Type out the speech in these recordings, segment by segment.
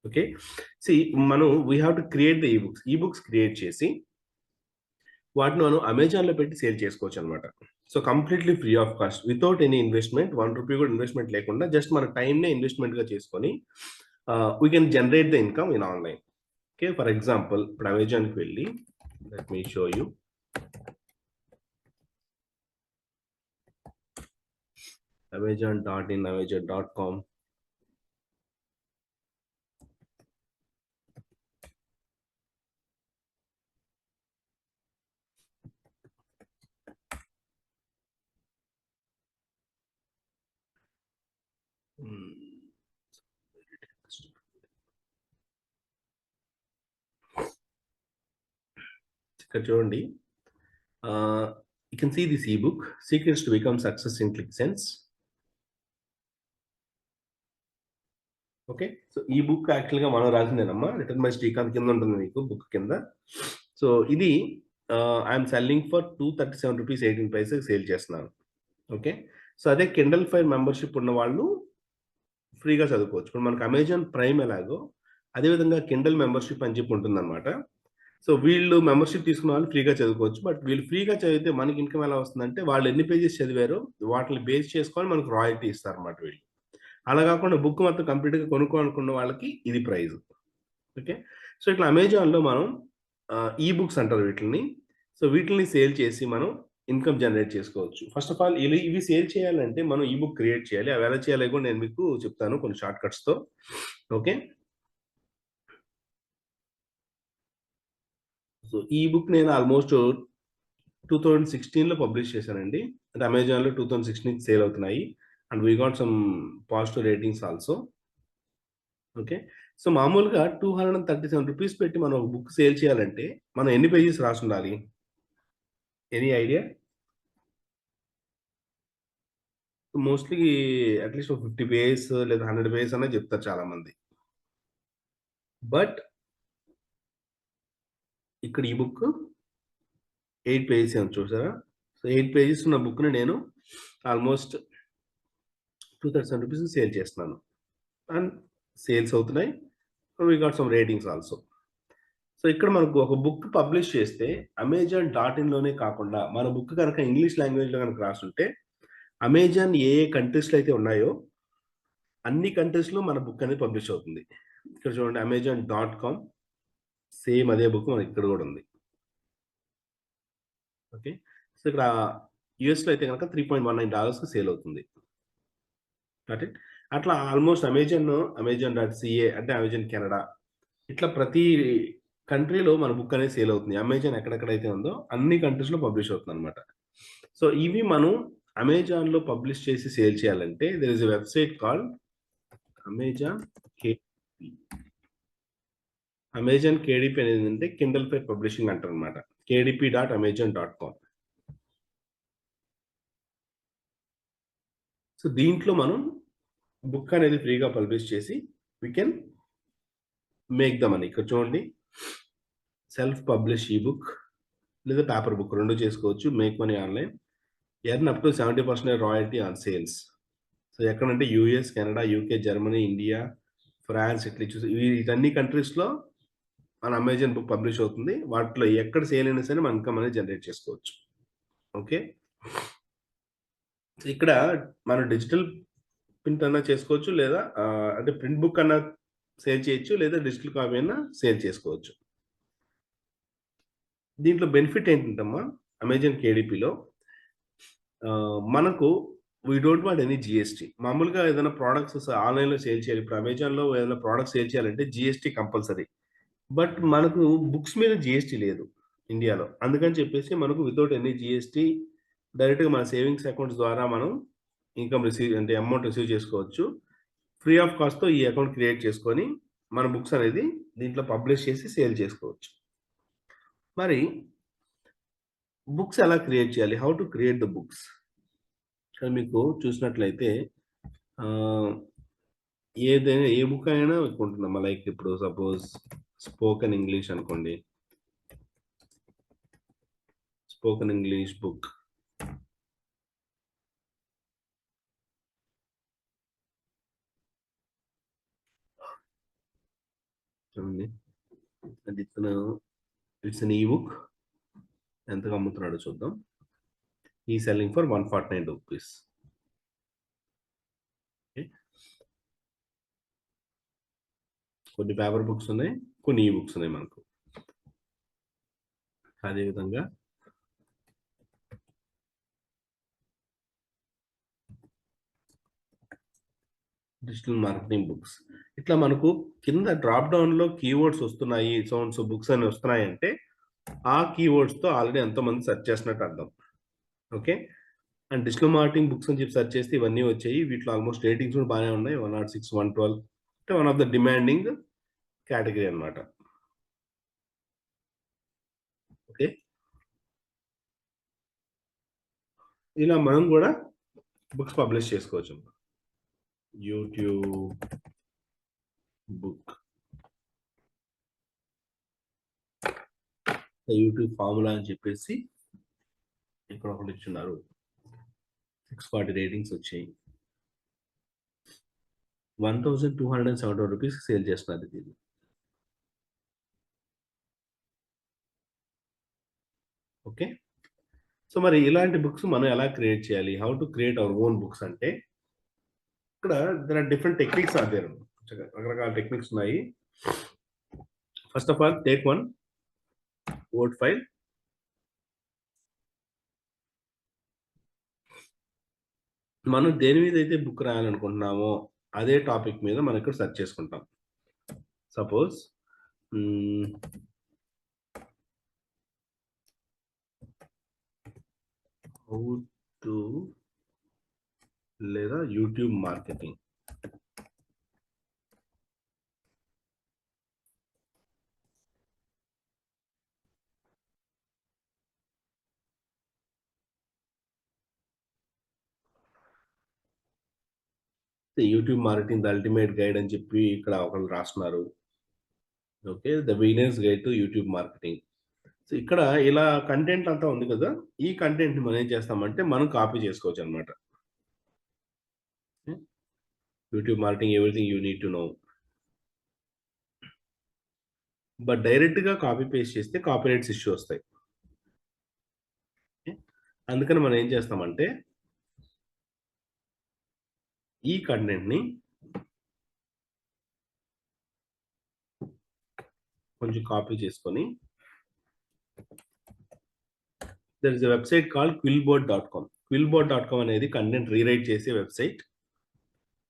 Okay. మనం we have to create the ebooks create చేసి వాటిని మనం అమెజాన్‌లో పెట్టి సేల్ చేసుకోవచ్చనమాట. So, completely free of cost. Without any investment. రూ. 1 కూడా ఇన్వెస్ట్‌మెంట్ లేకుండా జస్ట్ మన టైమ్‌నే ఇన్వెస్ట్‌మెంట్‌గా చేసుకొని we can generate the income in online. Okay. For example ఇప్పుడు అమెజాన్‌కి వెళ్ళి let me show you. Amazon.in, Amazon.com. ఇక్కడ చూడండి. You can see this ebook, Secrets to Become Success in ClickSense. Okay. So, ఈ బుక్ యాక్చువల్‌గా మనం రాసిందేనమ్మా. రిటన్ బై శ్రీకాంత్ కింద ఉంటుంది మీకు బుక్ కింద. సో, ఇది ఐయామ్ సెల్లింగ్ ఫర్ రూ. 237.18 సేల్ చేస్తున్నాను. ఓకే. సో, అదే కిండల్ ఫైర్ మెంబర్‌షిప్ ఉన్నవాళ్ళు ఫ్రీగా చదువుకోవచ్చు. ఇప్పుడు మనకు అమెజాన్ ప్రైమ్ ఎలాగో, అదే విధంగా కిండల్ మెంబర్‌షిప్ అని చెప్పి ఉంటుందన్నమాట. సో, వీళ్ళు మెంబర్‌షిప్ తీసుకున్న వాళ్ళు ఫ్రీగా చదువుకోవచ్చు. బట్ వీళ్ళు ఫ్రీగా చదివితే మనకి ఇన్‌కమ్ ఎలా వస్తుందంటే, వాళ్ళు ఎన్ని పేజెస్ చదివారో వాటిని బేస్ చేసుకొని మనకు రాయల్టీ ఇస్తారన్నమాట వీళ్ళు. అలా కాకుండా బుక్ మొత్తం కంప్లీట్‌గా కొనుక్కోవాలనుకున్న వాళ్ళకి ఇది ప్రైజ్. ఓకే. సో, ఇట్లా అమెజాన్‌లో మనం ఈ బుక్స్ అంటారు వీటిల్ని. సో, వీటిల్ని సేల్ చేసి మనం ఇన్‌కమ్ జనరేట్ చేసుకోవచ్చు. ఫస్ట్ ఆఫ్ ఆల్ ఇవి సేల్ చేయాలంటే మనం ఈ బుక్ క్రియేట్ చేయాలి. అవి ఎలా చేయాలో కూడా నేను మీకు చెప్తాను కొన్ని షార్ట్ కట్స్‌తో. ఓకే. సో, ఈ బుక్ నేను ఆల్‌మోస్ట్ 2016లో పబ్లిష్ చేశానండి. అంటే అమెజాన్‌లో 2016 సేల్ అవుతున్నాయి. And we got some positive ratings also. Okay. So, మామూలుగా రూ. 237 పెట్టి మనం ఒక బుక్ సేల్ చేయాలంటే మనం ఎన్ని పేజెస్ రాసుండాలి? Any idea? మోస్ట్‌లీ అట్‌లీస్ట్ ఒక 50 పేజెస్ లేదా 100 పేజెస్ అనే చెప్తారు చాలామంది. బట్ ఇక్కడ ఈ బుక్ 8 పేజెసే ఉంది చూసారా? సో, 8 పేజెస్ ఉన్న బుక్‌ని నేను ఆల్‌మోస్ట్ రూ. 237 సేల్ చేస్తున్నాను. అండ్ సేల్స్ అవుతున్నాయి. We got some ratings also. So, ఇక్కడ మనకు ఒక బుక్ పబ్లిష్ చేస్తే అమెజాన్ డాట్ ఇన్‌లోనే కాకుండా మన బుక్ గనక ఇంగ్లీష్ లాంగ్వేజ్‌లో గనక రాసుంటే అమెజాన్ ఏ ఏ కంట్రీస్‌లో అయితే ఉన్నాయో అన్ని కంట్రీస్‌లో మన బుక్ అనేది పబ్లిష్ అవుతుంది. ఇక్కడ చూడండి అమెజాన్.కామ్ సేమ్ అదే బుక్ మనకి ఇక్కడ గూడా ఉంది. ఓకే. సో, ఇక్కడ యూఎస్‌లో అయితే గనక $3.19కి సేల్ అవుతుంది. Got it. అట్లా ఆల్‌మోస్ట్ అమెజాన్.ca అంటే అమెజాన్ కెనడా ఇట్లా ప్రతి కంట్రీలో మన బుక్ అనేది సేల్ అవుతుంది. అమెజాన్ ఎక్కడెక్కడైతే ఉందో అన్ని కంట్రీస్‌లో పబ్లిష్ అవుతుందన్నమాట. సో, ఇవి మనం అమెజాన్‌లో పబ్లిష్ చేసి సేల్ చేయాలంటే there is a website called Amazon KDP. Amazon KDP అనేదేంటంటే కిండల్ ఫైర్ పబ్లిషింగ్ అంటారన్నమాట. kdp.amazon.com. సో, దీంట్లో మనం బుక్ అనేది ఫ్రీగా పబ్లిష్ చేసి we can make the money. ఇక్కడ చూడండి సెల్ఫ్ పబ్లిష్ ఈ బుక్ లేదా పేపర్ బుక్ 2 చేసుకోవచ్చు. Make money online. Earn up to 70% royalty on sales. So, ఎక్కడంటే US, Canada, UK, Germany, India, France ఇట్లా చూసి వీటన్ని కంట్రీస్‌లో మన అమెజాన్ బుక్ పబ్లిష్ అవుతుంది. వాటిలో ఎక్కడ సేల్ అయినా సరే మన ఇన్‌కమ్ అనేది జనరేట్ చేసుకోవచ్చు. ఓకే. ఇక్కడ మనం డిజిటల్ ప్రింట్ అన్నా చేసుకోవచ్చు. లేదా అంటే ప్రింట్ బుక్ అన్నా సేల్ చేయొచ్చు. లేదా డిజిటల్ కాపీ అన్నా సేల్ చేసుకోవచ్చు. దీంట్లో బెనిఫిట్ ఏంటంటమ్మా అమెజాన్ కేడీపీలో మనకు we don't want any GST. మామూలుగా ఏదైనా ప్రొడక్ట్స్ ఆన్‌లైన్‌లో సేల్ చేయాలి. ఇప్పుడు అమెజాన్‌లో ఏదైనా ప్రొడక్ట్స్ సేల్ చేయాలంటే జీఎస్టీ కంపల్సరీ. బట్ మనకు బుక్స్ మీద జీఎస్టీ లేదు ఇండియాలో. అందుకని చెప్పేసి మనకు వితౌట్ ఎనీ జీఎస్టీ డైరెక్ట్‌గా మన సేవింగ్స్ అకౌంట్స్ ద్వారా మనం ఇన్‌కమ్ రిసీవ్ అంటే అమౌంట్ రిసీవ్ చేసుకోవచ్చు. ఫ్రీ ఆఫ్ కాస్ట్‌తో ఈ అకౌంట్ క్రియేట్ చేసుకొని మన బుక్స్ అనేది దీంట్లో పబ్లిష్ చేసి సేల్ చేసుకోవచ్చు. మరి బుక్స్ ఎలా క్రియేట్ చేయాలి? How to create the books? ఇక్కడ మీకు చూసినట్లయితే ఆహ్, ఏదైనా ఏ బుక్ అయినా ఉంటుందమ్మా. లైక్ ఇప్పుడు సపోజ్ స్పోకెన్ ఇంగ్లీష్ అనుకోండి. Spoken English book. చూడండి, అది ఇతను ఇట్స్ అన్ ఈ బుక్. ఎంతగా అమ్ముతున్నాడో చూద్దాం. ఈ సెల్లింగ్ ఫర్ 149 రూపీస్. కొన్ని పేపర్ బుక్స్ ఉన్నాయి, కొన్ని ఈ బుక్స్ ఉన్నాయి మనకు. అదేవిధంగా డిజిటల్ మార్కెటింగ్ బుక్స్. ఇట్లా మనకు కింద డ్రాప్ డౌన్ లో కీవర్డ్స్ వస్తున్నాయి, సౌండ్స్ బుక్స్ అని వస్తున్నాయి అంటే ఆ కీవర్డ్స్ తో ఆల్రెడీ ఎంతో మంది సెర్చ్ చేసినట్టు అర్థం. Okay, and digital marketing books అని చెప్పి సెర్చ్ చేస్తే ఇవన్నీ వచ్చాయి. వీటిలో ఆల్మోస్ట్ రేటింగ్స్ కూడా బాగానే ఉన్నాయి, 106, 112. అంటే one of the demanding category అనమాట. ఓకే, ఇలా మనం కూడా బుక్స్ పబ్లిష్ చేసుకోవచ్చు. యూట్యూబ్ బుక్, యూట్యూబ్ ఫార్ములా అని చెప్పేసి ఇక్కడ ఒకటి ఇచ్చున్నారు. 640 రేటింగ్స్ వచ్చాయి. 1270 రూపీస్ సేల్ చేస్తున్నారు దీన్ని. ఓకే, సో మరి ఇలాంటి బుక్స్ మనం ఎలా క్రియేట్ చేయాలి? How to create our own books అంటే ఇక్కడ there are different techniques are there. రకరకాల టెక్నిక్స్ ఉన్నాయి. First of all take one word file. మనం దేని మీద అయితే బుక్ రాయాలనుకుంటున్నామో అదే టాపిక్ మీద మనం ఇక్కడ సెర్చ్ చేసుకుంటాం. సపోజ్ హౌ టు లేదా YouTube marketing. YouTube marketing the ultimate guide అని చెప్పి ఇక్కడ ఒకళ్ళు రాస్తున్నారు. Okay, the beginners guide to YouTube marketing. So ఇక్కడ ఇలా కంటెంట్ అంతా ఉంది కదా, ఈ కంటెంట్ ని మనం ఏం చేస్తామంటే మనం కాపీ చేసుకోవచ్చు అనమాట. YouTube marketing everything you need to know. But direct గా కాపీ పేస్ట్ చేస్తే కాపీరైట్స్ ఇష్యూ వస్తాయి. అందుకని మనం ఏం చేస్తామంటే ఈ కంటెంట్ ని కొంచెం కాపీ చేసుకొని, there is a website called quillboard.com. quillboard.com అనేది కంటెంట్ రీరైట్ చేసే వెబ్సైట్.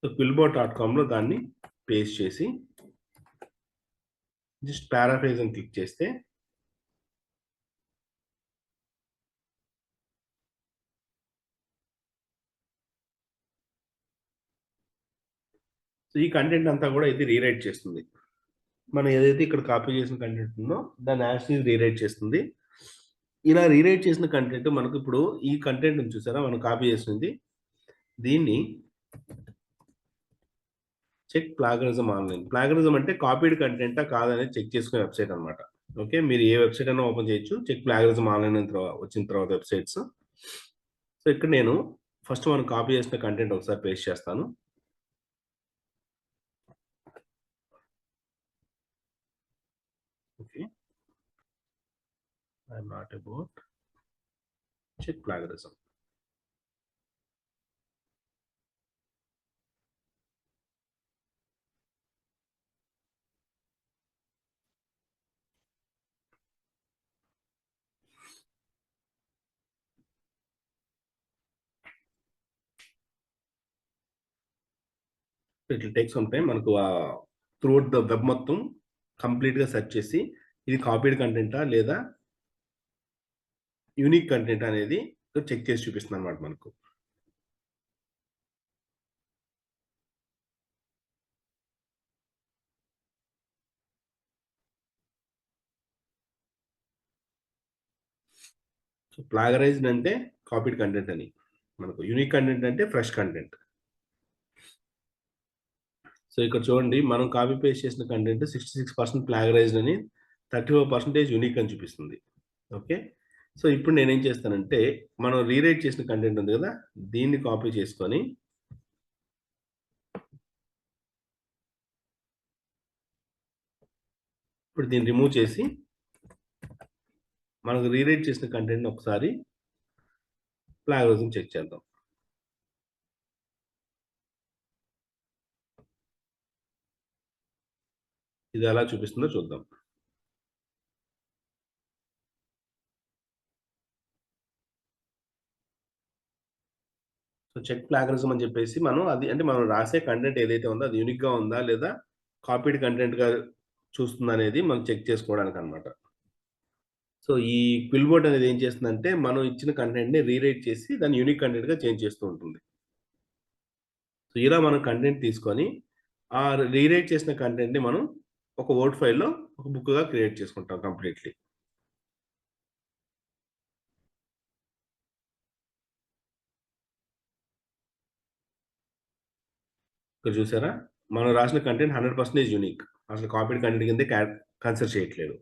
సో quillboard.com లో దాన్ని పేస్ట్ చేసి జస్ట్ పారాఫ్రేజ్ అని క్లిక్ చేస్తే సో ఈ కంటెంట్ అంతా కూడా ఇది రీరైట్ చేస్తుంది. మనం ఏదైతే ఇక్కడ కాపీ చేసిన కంటెంట్ ఉందో దాన్ని యాజ్ ఈజ్ రీరైట్ చేస్తుంది. ఇలా రీరైట్ చేసిన కంటెంట్ మనకు ఇప్పుడు ఈ కంటెంట్ చూసారా మనం కాపీ చేసింది, దీన్ని చెక్ ప్లాగరిజం ఆన్లైన్. ప్లాగరిజం అంటే కాపీడ్ కంటెంటా కాదనేది చెక్ చేసుకునే వెబ్సైట్ అనమాట. ఓకే, మీరు ఏ వెబ్సైట్ అయినా ఓపెన్ చేయొచ్చు. చెక్ ప్లాగరిజం ఆన్లైన్ వచ్చిన తర్వాత వెబ్సైట్స్. సో ఇక్కడ నేను ఫస్ట్ మనం కాపీ చేసిన కంటెంట్ ఒకసారి పేస్ట్ చేస్తాను. Okay, I'm not about check plagiarism. It will take some time. మనకు త్రూఅవుట్ ద వెబ్ మొత్తం కంప్లీట్ గా సెర్చ్ చేసి ఇది కాపీడ్ కంటెంటా లేదా యూనిక్ కంటెంట్ అనేది చెక్ చేసి చూపిస్తుంది అనమాట మనకు. సో ప్లాగరైజ్డ్ అంటే కాపీడ్ కంటెంట్ అని, మనకు యూనిక్ కంటెంట్ అంటే ఫ్రెష్ కంటెంట్. సో ఇక్కడ చూడండి మనం కాపీ పేస్ట్ చేసిన కంటెంట్ 66% ప్లాగరైజ్డ్ అని, 34% యూనిక్ అని చూపిస్తుంది. ఓకే, సో ఇప్పుడు నేనేం చేస్తానంటే మనం రీరైట్ చేసిన కంటెంట్ ఉంది కదా, దీన్ని కాపీ చేసుకొని ఇప్పుడు దీన్ని రిమూవ్ చేసి మనకు రీరైట్ చేసిన కంటెంట్‌ని ఒకసారి ప్లాగరిథం చెక్ చేద్దాం. ఇది ఎలా చూపిస్తుందో చూద్దాం. సో, చెక్ ప్లాగరిజం అని చెప్పేసి మనం మనం రాసే కంటెంట్ ఏదైతే ఉందో అది యూనిక్‌గా ఉందా? లేదా కాపీడ్ కంటెంట్‌గా చూస్తుందనేది మనం చెక్ చేసుకోవడానికనమాట. సో, ఈ క్విల్బోర్డ్ అనేది ఏం చేస్తుందంటే, మనం ఇచ్చిన కంటెంట్‌ని రీరైట్ చేసి దాన్ని యూనిక్ కంటెంట్‌గా చేంజ్ చేస్తూ ఉంటుంది. సో, ఇలా మనం కంటెంట్ తీసుకొని, ఆ రీరైట్ చేసిన కంటెంట్‌ని మనం ఒక వర్డ్ ఫైల్‌లో ఒక బుక్‌గా క్రియేట్ చేసుకుంటాం కంప్లీట్‌లీ. ఇక్కడ చూసారా? మనం రాసిన కంటెంట్ 100% యూనిక్. అసలు కాపీడ్ కంటెంట్ కిందే కన్సిడర్ చేయట్లేదు.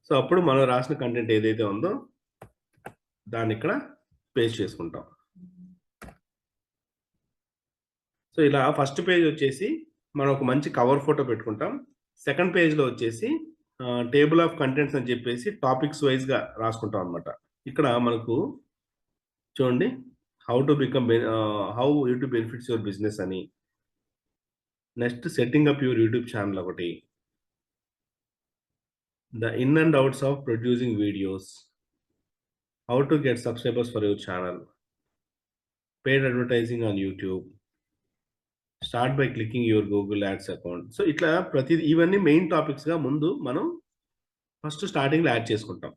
సో, అప్పుడు మనం రాసిన కంటెంట్ ఏదైతే ఉందో దాన్నిక్కడ పేస్ట్ చేసుకుంటాం. సో, ఇలా ఫస్ట్ పేజ్ వచ్చేసి మనం ఒక మంచి కవర్ ఫోటో పెట్టుకుంటాం. సెకండ్ పేజ్‌లో వచ్చేసి టేబుల్ ఆఫ్ కంటెంట్స్ అని చెప్పేసి టాపిక్స్ వైస్‌గా రాసుకుంటాం అన్నమాట. ఇక్కడ మనకు చూడండి how YouTube benefits your business అని, next setting up your YouTube channel ఒకటి, the in and outs of producing videos, how to get subscribers for your channel, paid advertising on YouTube, start by clicking your Google ads account. So, ఇట్లా ప్రతిది ఇవన్నీ main టాపిక్స్‌గా ముందు మనం first స్టార్టింగ్‌లో add చేసుకుంటాం.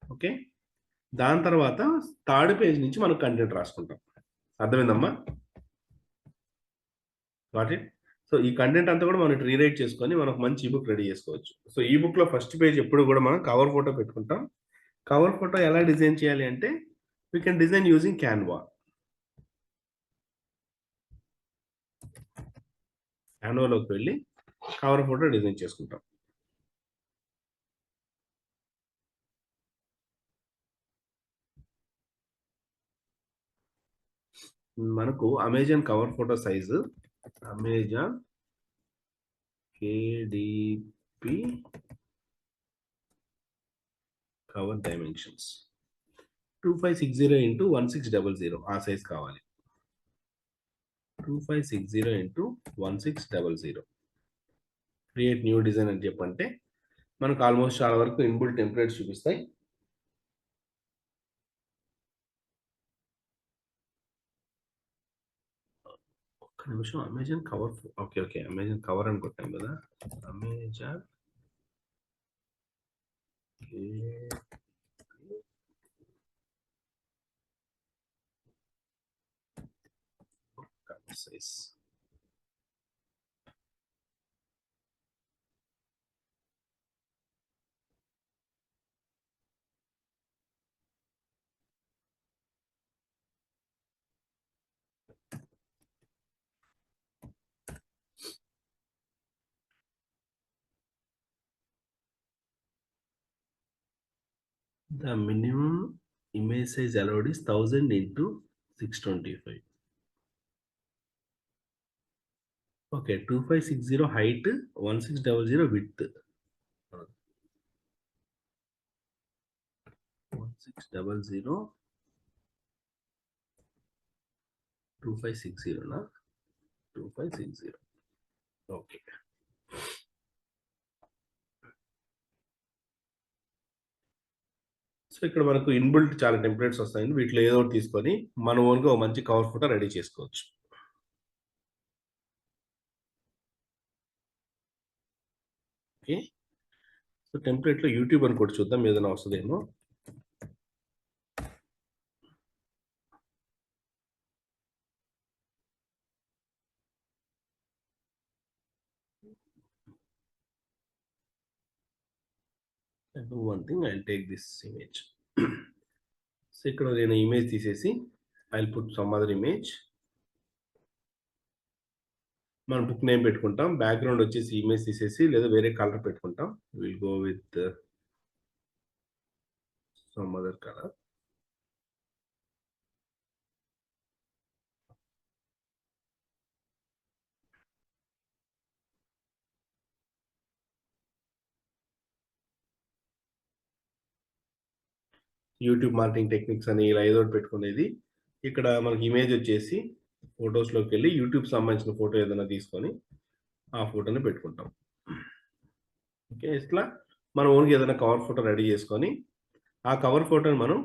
Okay. దాని తర్వాత థర్డ్ పేజ్ నుంచి మనం కంటెంట్ రాసుకుంటాం. అర్థమైందమ్మా? Got it? సో, ఈ కంటెంట్ అంతా కూడా మనం రీరైట్ చేసుకొని మనం ఒక మంచి ఈబుక్ రెడీ చేసుకోవచ్చు. సో, ఈబుక్‌లో ఫస్ట్ పేజ్ ఎప్పుడు కూడా మనం కవర్ ఫోటో పెట్టుకుంటాం. కవర్ ఫోటో ఎలా డిజైన్ చేయాలి అంటే, we can design using Canva. క్యాన్వాలోకి వెళ్లి కవర్ ఫోటో డిజైన్ చేసుకుంటాం. మనకు Amazon cover photo size Amazon KDP cover dimensions 2560 into 1600 ఆ సైజ్ కావాలి. 2560 ఇంటూ 1600 క్రియేట్ న్యూ డిజైన్ అని చెప్పంటే మనకు ఆల్మోస్ట్ చాలా వరకు ఇన్బుల్ట్ టెంప్లెట్స్ చూపిస్తాయి. ఒక్క నిమిషం Amazon cover okay. Okay. Amazon cover అని కొట్టాం కదా! Amazon cover size. The minimum image size allowed is 1000 into 625. Okay, 2560 height, 1600 width. 1600, 2560 na? 2560. Okay. So, ఇక్కడ మనకు ఇన్‌బిల్ట్ చాలా టెంప్లేట్స్ వస్తాయండి. వీటిలో ఏదో ఒకటి తీసుకొని మన ఓన్‌గా ఓ మంచి కవర్ ఫోటో రెడీ చేసుకోవచ్చు. ఓకే. సో, టెంప్లేట్‌లో యూట్యూబ్ అని కొట్టి చూద్దాం ఏదైనా వస్తదేమో. I'll do one thing. I'll take this image. So, ఇక్కడ నేను ఇమేజ్ తీసేసి I'll put some other image. మనం బుక్ నేమ్ పెట్టుకుంటాం. బ్యాక్‌గ్రౌండ్ వచ్చేసి ఇమేజ్ తీసేసి లేదా వేరే కలర్ పెట్టుకుంటాం. Will go with some other colour. YouTube marketing techniques అని ఇలా ఏదో ఒకటి పెట్టుకునేది. ఇక్కడ మనకి ఇమేజ్ వచ్చేసి ఫొటోస్లోకి వెళ్ళి యూట్యూబ్ సంబంధించిన ఫోటో ఏదైనా తీసుకొని ఆ ఫోటోని పెట్టుకుంటాం. ఓకే, ఇట్లా మనం ఓన్గా ఏదైనా కవర్ ఫోటో రెడీ చేసుకొని ఆ కవర్ ఫోటోని మనం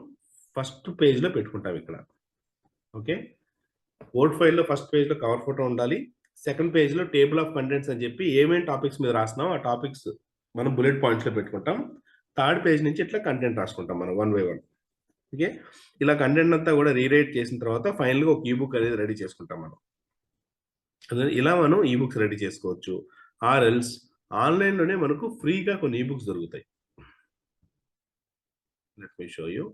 ఫస్ట్ పేజ్లో పెట్టుకుంటాం ఇక్కడ. ఓకే, వర్డ్ ఫైల్లో ఫస్ట్ పేజ్లో కవర్ ఫోటో ఉండాలి. సెకండ్ పేజ్లో టేబుల్ ఆఫ్ కంటెంట్స్ అని చెప్పి ఏమేమి టాపిక్స్ మీద రాస్తున్నాం ఆ టాపిక్స్ మనం బుల్లెట్ పాయింట్స్లో పెట్టుకుంటాం. థర్డ్ పేజ్ నుంచి ఇట్లా కంటెంట్ రాసుకుంటాం మనం 1 by 1. ఓకే, ఇలా కంటెంట్ అంతా కూడా రీరైట్ చేసిన తర్వాత ఫైనల్గా ఒక ఈబుక్ అనేది రెడీ చేసుకుంటాం మనం. ఇలా మనం ఈబుక్స్ రెడీ చేసుకోవచ్చు. ఆర్ ఎల్స్ ఆన్లైన్లోనే మనకు ఫ్రీగా కొన్ని ఈబుక్స్ దొరుకుతాయి. Let me show you.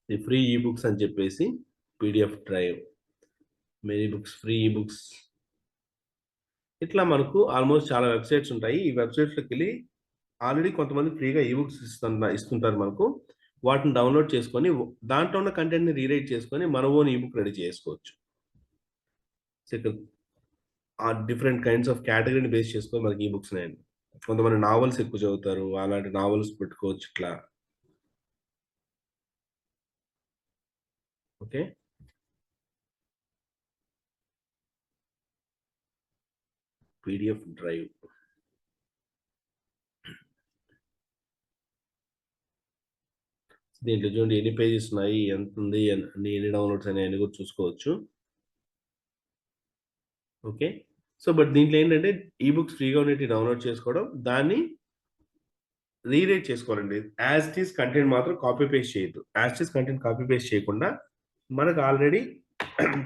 ఈ ఫ్రీ ఈబుక్స్ అని చెప్పేసి PDF drive, many books, free ebooks, ఇట్లా మనకు ఆల్మోస్ట్ చాలా వెబ్సైట్స్ ఉంటాయి. ఈ వెబ్సైట్స్లోకి వెళ్ళి ఆల్రెడీ కొంతమంది ఫ్రీగా ఈబుక్స్ ఇస్తుంటారు మనకు. వాటిని డౌన్లోడ్ చేసుకొని దాంట్లో ఉన్న కంటెంట్ని రీరైట్ చేసుకొని మన ఓన్ ఈబుక్ రెడీ చేసుకోవచ్చు. ఆ డిఫరెంట్ కైండ్స్ ఆఫ్ కేటగిరీని బేస్ చేసుకొని మనకి ఈబుక్స్ ఉన్నాయండి. కొంతమంది నావల్స్ ఎక్కువ చదువుతారు, అలాంటి నావల్స్ పెట్టుకోవచ్చు ఇట్లా. ఓకే, పీడిఎఫ్ డ్రైవ్, దీంట్లో చూడండి ఎన్ని పేజెస్ ఉన్నాయి, ఎంత ఉంది, ఎన్ని డౌన్లోడ్స్ అని అన్ని కూడా చూసుకోవచ్చు. ఓకే, సో బట్ దీంట్లో ఏంటంటే ఈబుక్స్ ఫ్రీగా ఉన్నట్టు డౌన్లోడ్ చేసుకోవడం, దాన్ని రీరైట్ చేసుకోవాలండి. యాజ్ ఇట్ ఈస్ కంటెంట్ మాత్రం కాపీ పేస్ట్ చేయొద్దు. As it is content copy paste చేయకుండా మనకు ఆల్రెడీ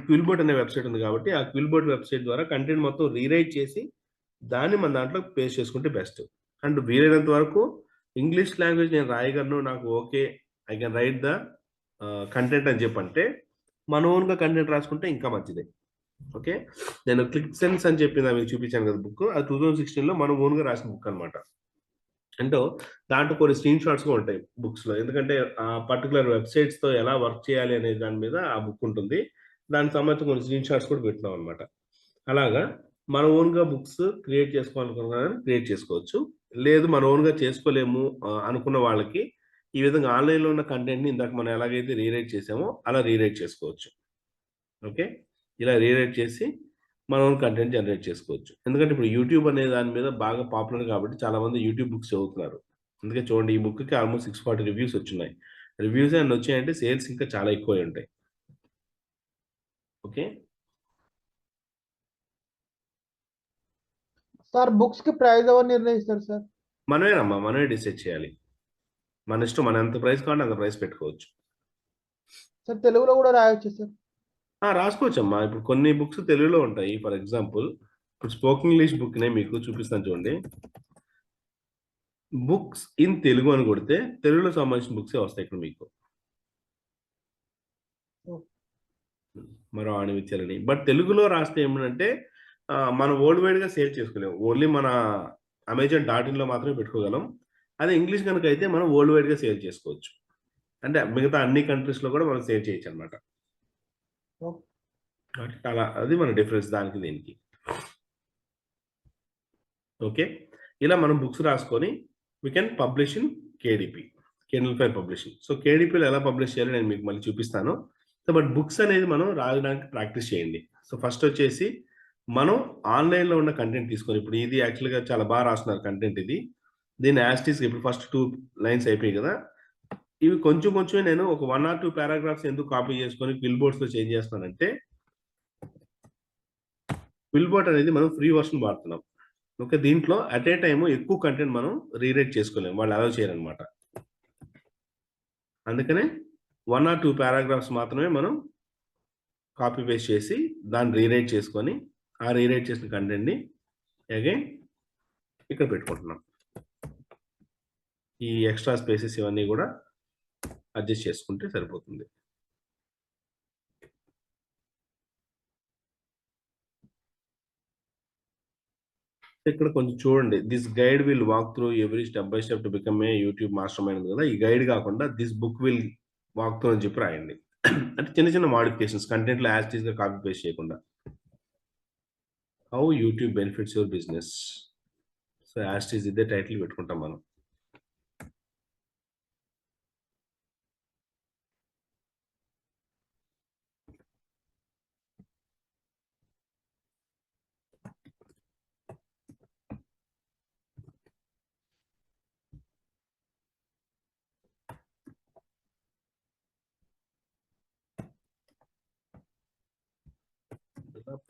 క్విల్బోర్డ్ అనే వెబ్సైట్ ఉంది కాబట్టి ఆ క్విల్బోర్డ్ వెబ్సైట్ ద్వారా కంటెంట్ మొత్తం రీరైట్ చేసి దాన్ని మన దాంట్లో పేస్ట్ చేసుకుంటే బెస్ట్. అండ్ వీలైనంత వరకు ఇంగ్లీష్ లాంగ్వేజ్ నేను రాయగలను, నాకు okay, I can write the content అని చెప్పంటే మన ఓన్గా కంటెంట్ రాసుకుంటే ఇంకా మంచిదే. ఓకే, నేను క్లిక్ సెన్స్ అని చెప్పింది మీకు చూపించాను కదా బుక్, అది 2016లో మనం ఓన్గా రాసిన బుక్ అనమాట. అంటే దాంట్లో కొన్ని స్క్రీన్ షాట్స్ కూడా ఉంటాయి బుక్స్లో, ఎందుకంటే ఆ పర్టికులర్ వెబ్సైట్స్తో ఎలా వర్క్ చేయాలి అనే దాని మీద ఆ బుక్ ఉంటుంది. దానికి సంబంధించి కొన్ని స్క్రీన్ షాట్స్ కూడా పెట్టినాం అనమాట. అలాగా మన ఓన్గా బుక్స్ క్రియేట్ చేసుకోవాలనుకున్నా క్రియేట్ చేసుకోవచ్చు. లేదు మన ఓన్గా చేసుకోలేము అనుకున్న వాళ్ళకి ఈ విధంగా ఆన్లైన్లో ఉన్న కంటెంట్ని ఇందాక మనం ఎలాగైతే రీరైట్ చేసామో అలా రీరైట్ చేసుకోవచ్చు. ఓకే, ఇలా రీరైట్ చేసి మన ఓన్ కంటెంట్ జనరేట్ చేసుకోవచ్చు. ఎందుకంటే ఇప్పుడు యూట్యూబ్ అనే దాని మీద బాగా పాపులర్ కాబట్టి చాలా మంది యూట్యూబ్ బుక్స్ చదువుతున్నారు. అందుకే చూడండి ఈ బుక్కి ఆల్మోస్ట్ 640 రివ్యూస్ వచ్చినాయి. రివ్యూస్ అన్ని వచ్చాయంటే సేల్స్ ఇంకా చాలా ఎక్కువ ఉంటాయి. ఓకే సార్, బుక్స్ కి ప్రైస్ ఎవరు నిర్ణయిస్తారు సార్? మనమేనమ్మా, మనమే డిసైడ్ చేయాలి. మన ఇష్టం, మన ఎంత ప్రైస్ కావాలంటే అంత ప్రైస్ పెట్టుకోవచ్చు. సార్, తెలుగులో కూడా రాయొచ్చు సార్? రాసుకోవచ్చమ్మా. ఇప్పుడు కొన్ని బుక్స్ తెలుగులో ఉంటాయి. ఫర్ ఎగ్జాంపుల్ ఇప్పుడు స్పోకెన్ ఇంగ్లీష్ బుక్నే మీకు చూపిస్తాను చూడండి. బుక్స్ ఇన్ తెలుగు అని కొడితే తెలుగులో సంబంధించిన బుక్సే వస్తాయి ఇక్కడ మీకు. మరో ఆణివిత్యాలని. బట్ తెలుగులో రాస్తే ఏమంటే మనం వరల్డ్ వైడ్గా సేల్ చేసుకోలేము. ఓన్లీ మన Amazon.in లో మాత్రమే పెట్టుకోగలం. అదే ఇంగ్లీష్ కనుక అయితే మనం వరల్డ్ వైడ్గా సేల్ చేసుకోవచ్చు. అంటే మిగతా అన్ని కంట్రీస్లో కూడా మనం సేల్ చేయొచ్చు అనమాట. అలా అది మన డిఫరెన్స్ దానికి దీనికి. ఓకే, ఇలా మనం బుక్స్ రాసుకొని we can publish in KDP, Kindle fire publishing. So కేడిపిలో ఎలా పబ్లిష్ చేయాలో నేను మీకు మళ్ళీ చూపిస్తాను. సో బట్ బుక్స్ అనేది మనం రాయడానికి ప్రాక్టీస్ చేయండి. సో ఫస్ట్ వచ్చేసి మనం ఆన్లైన్లో ఉన్న కంటెంట్ తీసుకొని, ఇప్పుడు ఇది యాక్చువల్గా చాలా బాగా రాస్తున్నారు కంటెంట్ ఇది. దీన్ని యాస్టీస్ ఇప్పుడు ఫస్ట్ 2 లైన్స్ అయిపోయాయి కదా, ఇవి కొంచెం కొంచెమే నేను ఒక 1 or 2 పారాగ్రాఫ్స్ ఎందుకు కాపీ చేసుకొని క్విల్బోర్డ్స్లో చేంజ్ చేస్తానంటే, క్విల్బోర్డ్ అనేది మనం ఫ్రీ వర్షన్ వాడుతున్నాం. ఓకే, దీంట్లో అట్ ఏ టైమ్ ఎక్కువ కంటెంట్ మనం రీరైట్ చేసుకోలేము, వాళ్ళు అలౌ చేయరనమాట. అందుకనే 1 or 2 పారాగ్రాఫ్స్ మాత్రమే మనం కాపీ పేస్ట్ చేసి దాన్ని రీరైట్ చేసుకొని ఆ రీరైట్ చేసిన కంటెంట్ని అగైన్ ఇక్కడ పెట్టుకుంటున్నాం. ఈ ఎక్స్ట్రా స్పేసెస్ ఇవన్నీ కూడా అడ్జస్ట్ చేసుకుంటే సరిపోతుంది. ఇక్కడ కొంచెం చూడండి, this guide will walk through every step by step to become a YouTube master mind కదా, ఈ గైడ్ కాకుండా this book will walk through అని చెప్పి రాయండి. అంటే చిన్న చిన్న మాడిఫికేషన్స్ కంటెంట్లో యాజ్ టీజ్గా కాపీ పేస్ట్ చేయకుండా. How YouTube benefits your business. So as it is ఇదే టైటిల్ పెట్టుకుంటాం మనం.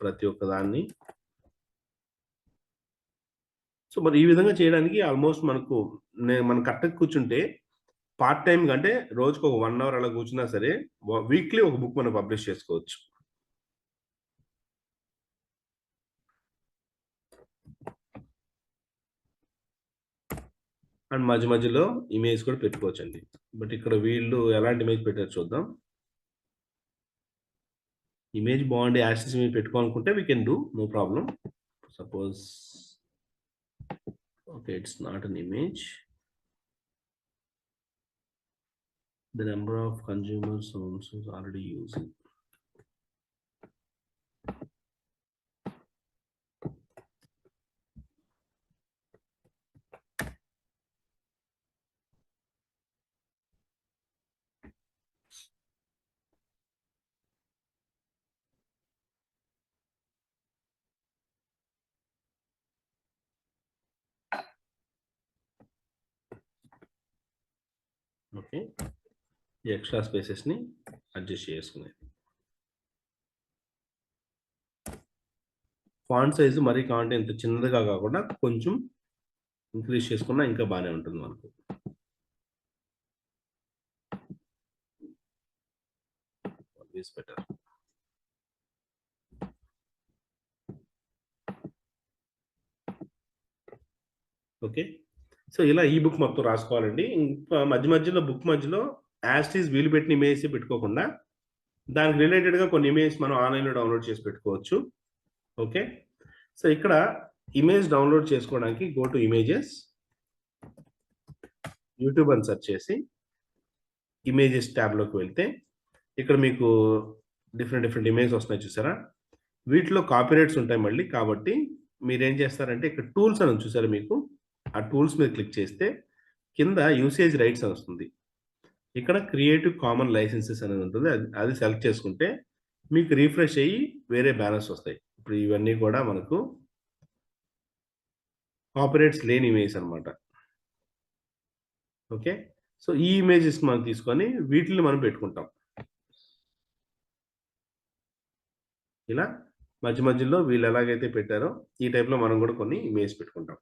ప్రతి ఒక్క దాన్ని. సో మరి ఈ విధంగా చేయడానికి ఆల్మోస్ట్ మనం కరెక్ట్గా కూర్చుంటే పార్ట్ టైం కంటే రోజుకు ఒక 1 అవర్ అలా కూర్చున్నా సరే వీక్లీ ఒక బుక్ మనం పబ్లిష్ చేసుకోవచ్చు. అండ్ మధ్య మధ్యలో ఇమేజ్ కూడా పెట్టుకోవచ్చండి. బట్ ఇక్కడ వీళ్ళు ఎలాంటి ఇమేజ్ పెట్టారు చూద్దాం. ఇమేజ్ బాగుండి యాక్సెస్ ఇమేజ్ పెట్టుకోవాలనుకుంటే we can do, no problem. Suppose okay, it's not an image. The number of consumers also is already using. Okay, ఈ ఎక్స్ట్రా స్పేసెస్ని అడ్జస్ట్ చేసుకునేది. ఫాంట్ సైజు మరీ కావాలంటే ఇంత చిన్నదిగా కాకుండా కొంచెం ఇంక్రీజ్ చేసుకున్నా ఇంకా బాగానే ఉంటుంది మనకు. Always better. ఓకే, సో ఇలా ఈ బుక్ మొత్తం రాసుకోవాలండి. ఇంకా మధ్య మధ్యలో బుక్ మధ్యలో యాస్టీస్ వీలు పెట్టిన ఇమేజ్ పెట్టుకోకుండా దానికి రిలేటెడ్గా కొన్ని ఇమేజ్ మనం ఆన్లైన్లో డౌన్లోడ్ చేసి పెట్టుకోవచ్చు. ఓకే, సో ఇక్కడ ఇమేజ్ డౌన్లోడ్ చేసుకోవడానికి గో టు ఇమేజెస్, యూట్యూబ్ అని సెర్చ్ చేసి ఇమేజెస్ ట్యాబ్లోకి వెళ్తే ఇక్కడ మీకు డిఫరెంట్ ఇమేజ్ వస్తున్నాయి చూసారా. వీటిలో కాపీరైట్స్ ఉంటాయి మళ్ళీ. కాబట్టి మీరేం చేస్తారంటే ఇక్కడ టూల్స్ అని చూసారా, మీకు ఆ టూల్స్ మీద క్లిక్ చేస్తే కింద యూసేజ్ రైట్స్ అని వస్తుంది. ఇక్కడ క్రియేటివ్ కామన్ లైసెన్సెస్ అనేది ఉంటుంది. అది సెలెక్ట్ చేసుకుంటే మీకు రీఫ్రెష్ అయ్యి వేరే బ్యానర్స్ వస్తాయి. ఇప్పుడు ఇవన్నీ కూడా మనకు కాపీరైట్స్ లేని ఇమేజ్ అనమాట. ఓకే, సో ఈ ఇమేజెస్ మనం తీసుకొని వీటిని మనం పెట్టుకుంటాం. ఇలా మధ్య మధ్యలో వీళ్ళు ఎలాగైతే పెట్టారో ఈ టైప్లో మనం కూడా కొన్ని ఇమేజ్ పెట్టుకుంటాం.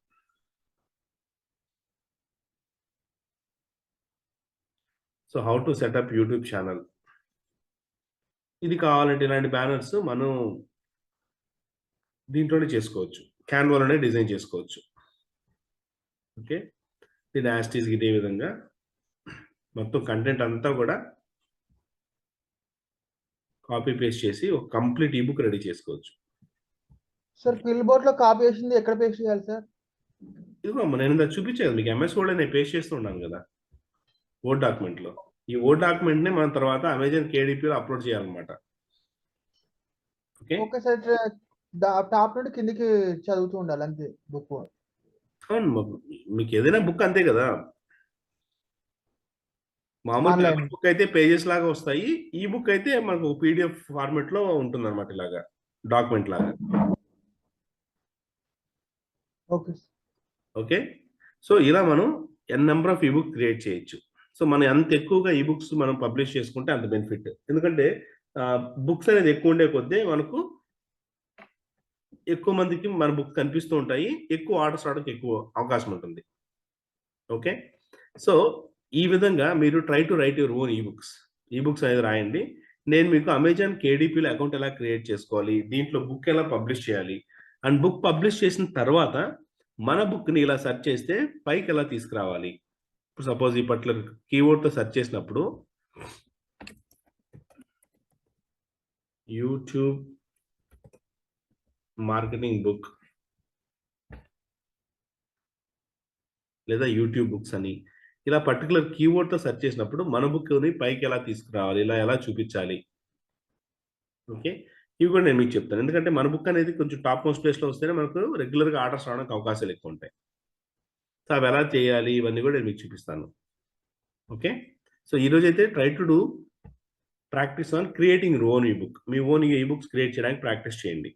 So how to set up YouTube channel. ఇది కావాలంటే ఇలాంటి బ్యానర్స్ మనం దీంట్లోనే చేసుకోవచ్చు, క్యాన్వాలోనే డిజైన్ చేసుకోవచ్చు. ఓకే, దీని యాస్టీస్ ఇదే విధంగా మొత్తం కంటెంట్ అంతా కూడా కాపీ పేస్ట్ చేసి ఒక కంప్లీట్ ఈబుక్ రెడీ చేసుకోవచ్చు. సార్ పిల్ బోర్డ్ లో కాపీ చేసింది ఎక్కడ పేస్ట్ చేయాలి సార్? ఇదిగో నేను ఇందాక చూపించాను మీకు, ఎంఎస్ వర్డ్ నేను పేస్ట్ చేస్తూ ఉన్నాను కదా వర్డ్ డాక్యుమెంట్ లో. ఈ వర్డ్ డాక్యుమెంట్ ని మనం తర్వాత అమెజాన్ కేడిపిలో అప్లోడ్ చేయాలన్నమాట. ఓకే, ఓకే సార్, టాప్ నుండి కిందికి చదువుతూ ఉండాలి అంతే బుక్. అవును, మీకు ఏదైనా బుక్ అంతే కదా. మామూలు బుక్ అయితే పేజెస్ లాగా వస్తాయి, ఈ బుక్ అయితే మనకు పీడిఎఫ్ ఫార్మెట్ లో ఉంటుంది అనమాట, ఇలాగా డాక్యుమెంట్ లాగా. ఓకే ఓకే, సో ఇలా మనం ఎన్ నెంబర్ ఆఫ్ ఈబుక్ క్రియేట్ చేయొచ్చు. సో మనం ఎంత ఎక్కువగా ఈ బుక్స్ మనం పబ్లిష్ చేసుకుంటే అంత బెనిఫిట్. ఎందుకంటే బుక్స్ అనేది ఎక్కువ ఉండే కొద్దీ మనకు ఎక్కువ మందికి మన బుక్ కనిపిస్తూ ఉంటాయి, ఎక్కువ ఆర్డర్స్ రావడానికి ఎక్కువ అవకాశం ఉంటుంది. ఓకే, సో ఈ విధంగా మీరు try to right your own ebooks అనేది రాయండి. నేను మీకు అమెజాన్ కేడిపిలో అకౌంట్ ఎలా క్రియేట్ చేసుకోవాలి, దీంట్లో బుక్ ఎలా పబ్లిష్ చేయాలి, అండ్ బుక్ పబ్లిష్ చేసిన తర్వాత మన బుక్ని ఇలా సెర్చ్ చేస్తే పైకి ఎలా తీసుకురావాలి. ఇప్పుడు సపోజ్ ఈ పర్టికులర్ కీవర్డ్తో సెర్చ్ చేసినప్పుడు యూట్యూబ్ మార్కెటింగ్ బుక్ లేదా యూట్యూబ్ బుక్స్ అని ఇలా పర్టికులర్ కీవర్డ్తో సెర్చ్ చేసినప్పుడు మన బుక్ని పైకి ఎలా తీసుకురావాలి, ఇలా ఎలా చూపించాలి. ఓకే, ఇవి కూడా నేను మీకు చెప్తాను. ఎందుకంటే మన బుక్ అనేది కొంచెం టాప్ మోస్ట్ ప్లేస్‌లో వస్తేనే మనకు రెగ్యులర్‌గా ఆర్డర్స్ రావడానికి అవకాశాలు ఎక్కువ ఉంటాయి. సో, అవి ఎలా చేయాలి ఇవన్నీ కూడా నేను మీకు చూపిస్తాను. ఓకే. సో, ఈరోజైతే try to do practice on creating your own ebook. Me own ebooks create చేయడానికి ప్రాక్టీస్ చేయండి.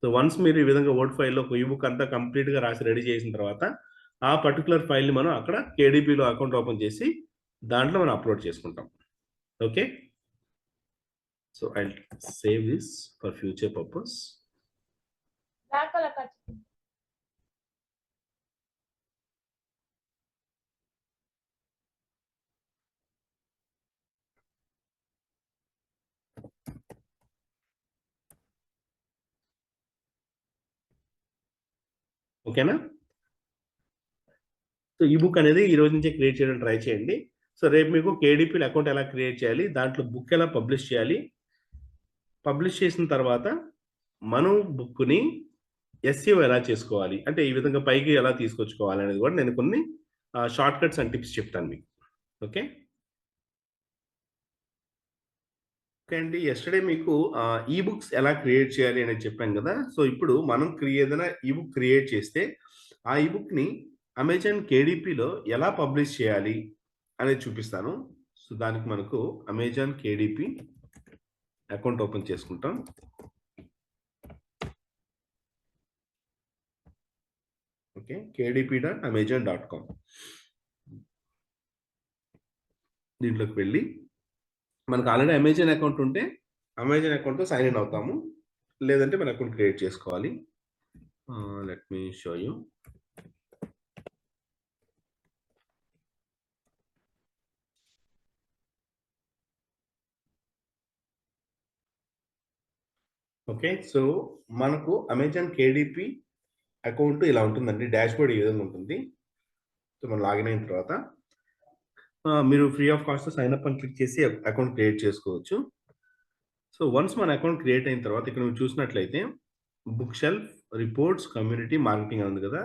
సో, వన్స్ మీరు ఈ విధంగా వర్డ్ ఫైల్‌లో ఒక ఈబుక్ అంతా కంప్లీట్‌గా రాసి రెడీ చేసిన తర్వాత, ఆ పర్టిక్యులర్ ఫైల్‌ని మనం అక్కడ కేడీపీలో అకౌంట్ ఓపెన్ చేసి, దాంట్లో మనం అప్‌లోడ్ చేసుకుంటాం. Okay. So, I'll save this for future purpose. Black colour cut. ఓకేనా? సో, ఈ బుక్ అనేది ఈ రోజు నుంచే క్రియేట్ చేయడానికి ట్రై చేయండి. సో, రేపు మీకు కేడీపీలో అకౌంట్ ఎలా క్రియేట్ చేయాలి, దాంట్లో బుక్ ఎలా పబ్లిష్ చేయాలి, పబ్లిష్ చేసిన తర్వాత మనం బుక్‌ని ఎస్‌ఈఓ ఎలా చేసుకోవాలి, అంటే ఈ విధంగా పైకి ఎలా తీసుకొచ్చుకోవాలి అనేది కూడా నేను కొన్ని షార్ట్ కట్స్ అండ్ టిప్స్ చెప్తాను మీకు. ఓకే. ఓకే అండి. యెస్టర్‌డే మీకు ఈ బుక్స్ ఎలా క్రియేట్ చేయాలి అనేది చెప్పాను కదా! సో, ఇప్పుడు మనం ఏదైనా ఈ బుక్ క్రియేట్ చేస్తే, ఆ ఈ బుక్‌ని అమెజాన్ కేడీపీలో ఎలా పబ్లిష్ చేయాలి అనేది చూపిస్తాను. సో, దానికి మనకు అమెజాన్ కేడీపీ అకౌంట్ ఓపెన్ చేసుకుంటాం. ఓకే. kdp.amazon.com దీంట్లోకి వెళ్ళి మనకు ఆల్రెడీ అమెజాన్ అకౌంట్ ఉంటే, అమెజాన్ అకౌంట్‌తో సైన్ ఇన్ అవుతాము. లేదంటే మన అకౌంట్ క్రియేట్ చేసుకోవాలి. Let me show you. Okay. So, మనకు అమెజాన్ కేడీపీ అకౌంట్ ఇలా ఉంటుందండి. డాష్‌బోర్డ్ ఈ విధంగా ఉంటుంది. సో, మనం లాగిన్ అయిన తర్వాత మీరు free of cost sign up అని క్లిక్ చేసి అకౌంట్ క్రియేట్ చేసుకోవచ్చు. సో, వన్స్ మన అకౌంట్ క్రియేట్ అయిన తర్వాత ఇక్కడ మీరు చూసినట్లయితే book shelf, reports, community, marketing అని ఉంది కదా!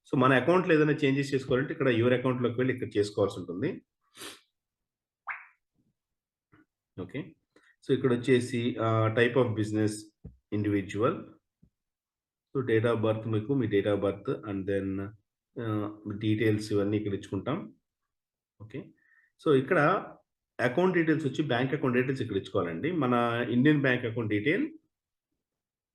సో, మన అకౌంట్‌లో ఏదైనా చేంజెస్ చేసుకోవాలంటే ఇక్కడ యువర్ అకౌంట్‌లోకి వెళ్లి ఇక్కడ చేసుకోవాల్సి ఉంటుంది. ఓకే. సో, ఇక్కడొచ్చేసి type of business individual. So, date of birth మీకు మీ date of birth and then details ఇవన్నీ ఇక్కడ ఇచ్చుకుంటాం. ఓకే. సో, ఇక్కడ అకౌంట్ డీటెయిల్స్ వచ్చి బ్యాంక్ అకౌంట్ డీటెయిల్స్ ఇక్కడ ఇచ్చుకోవాలండి. మన Indian bank account detail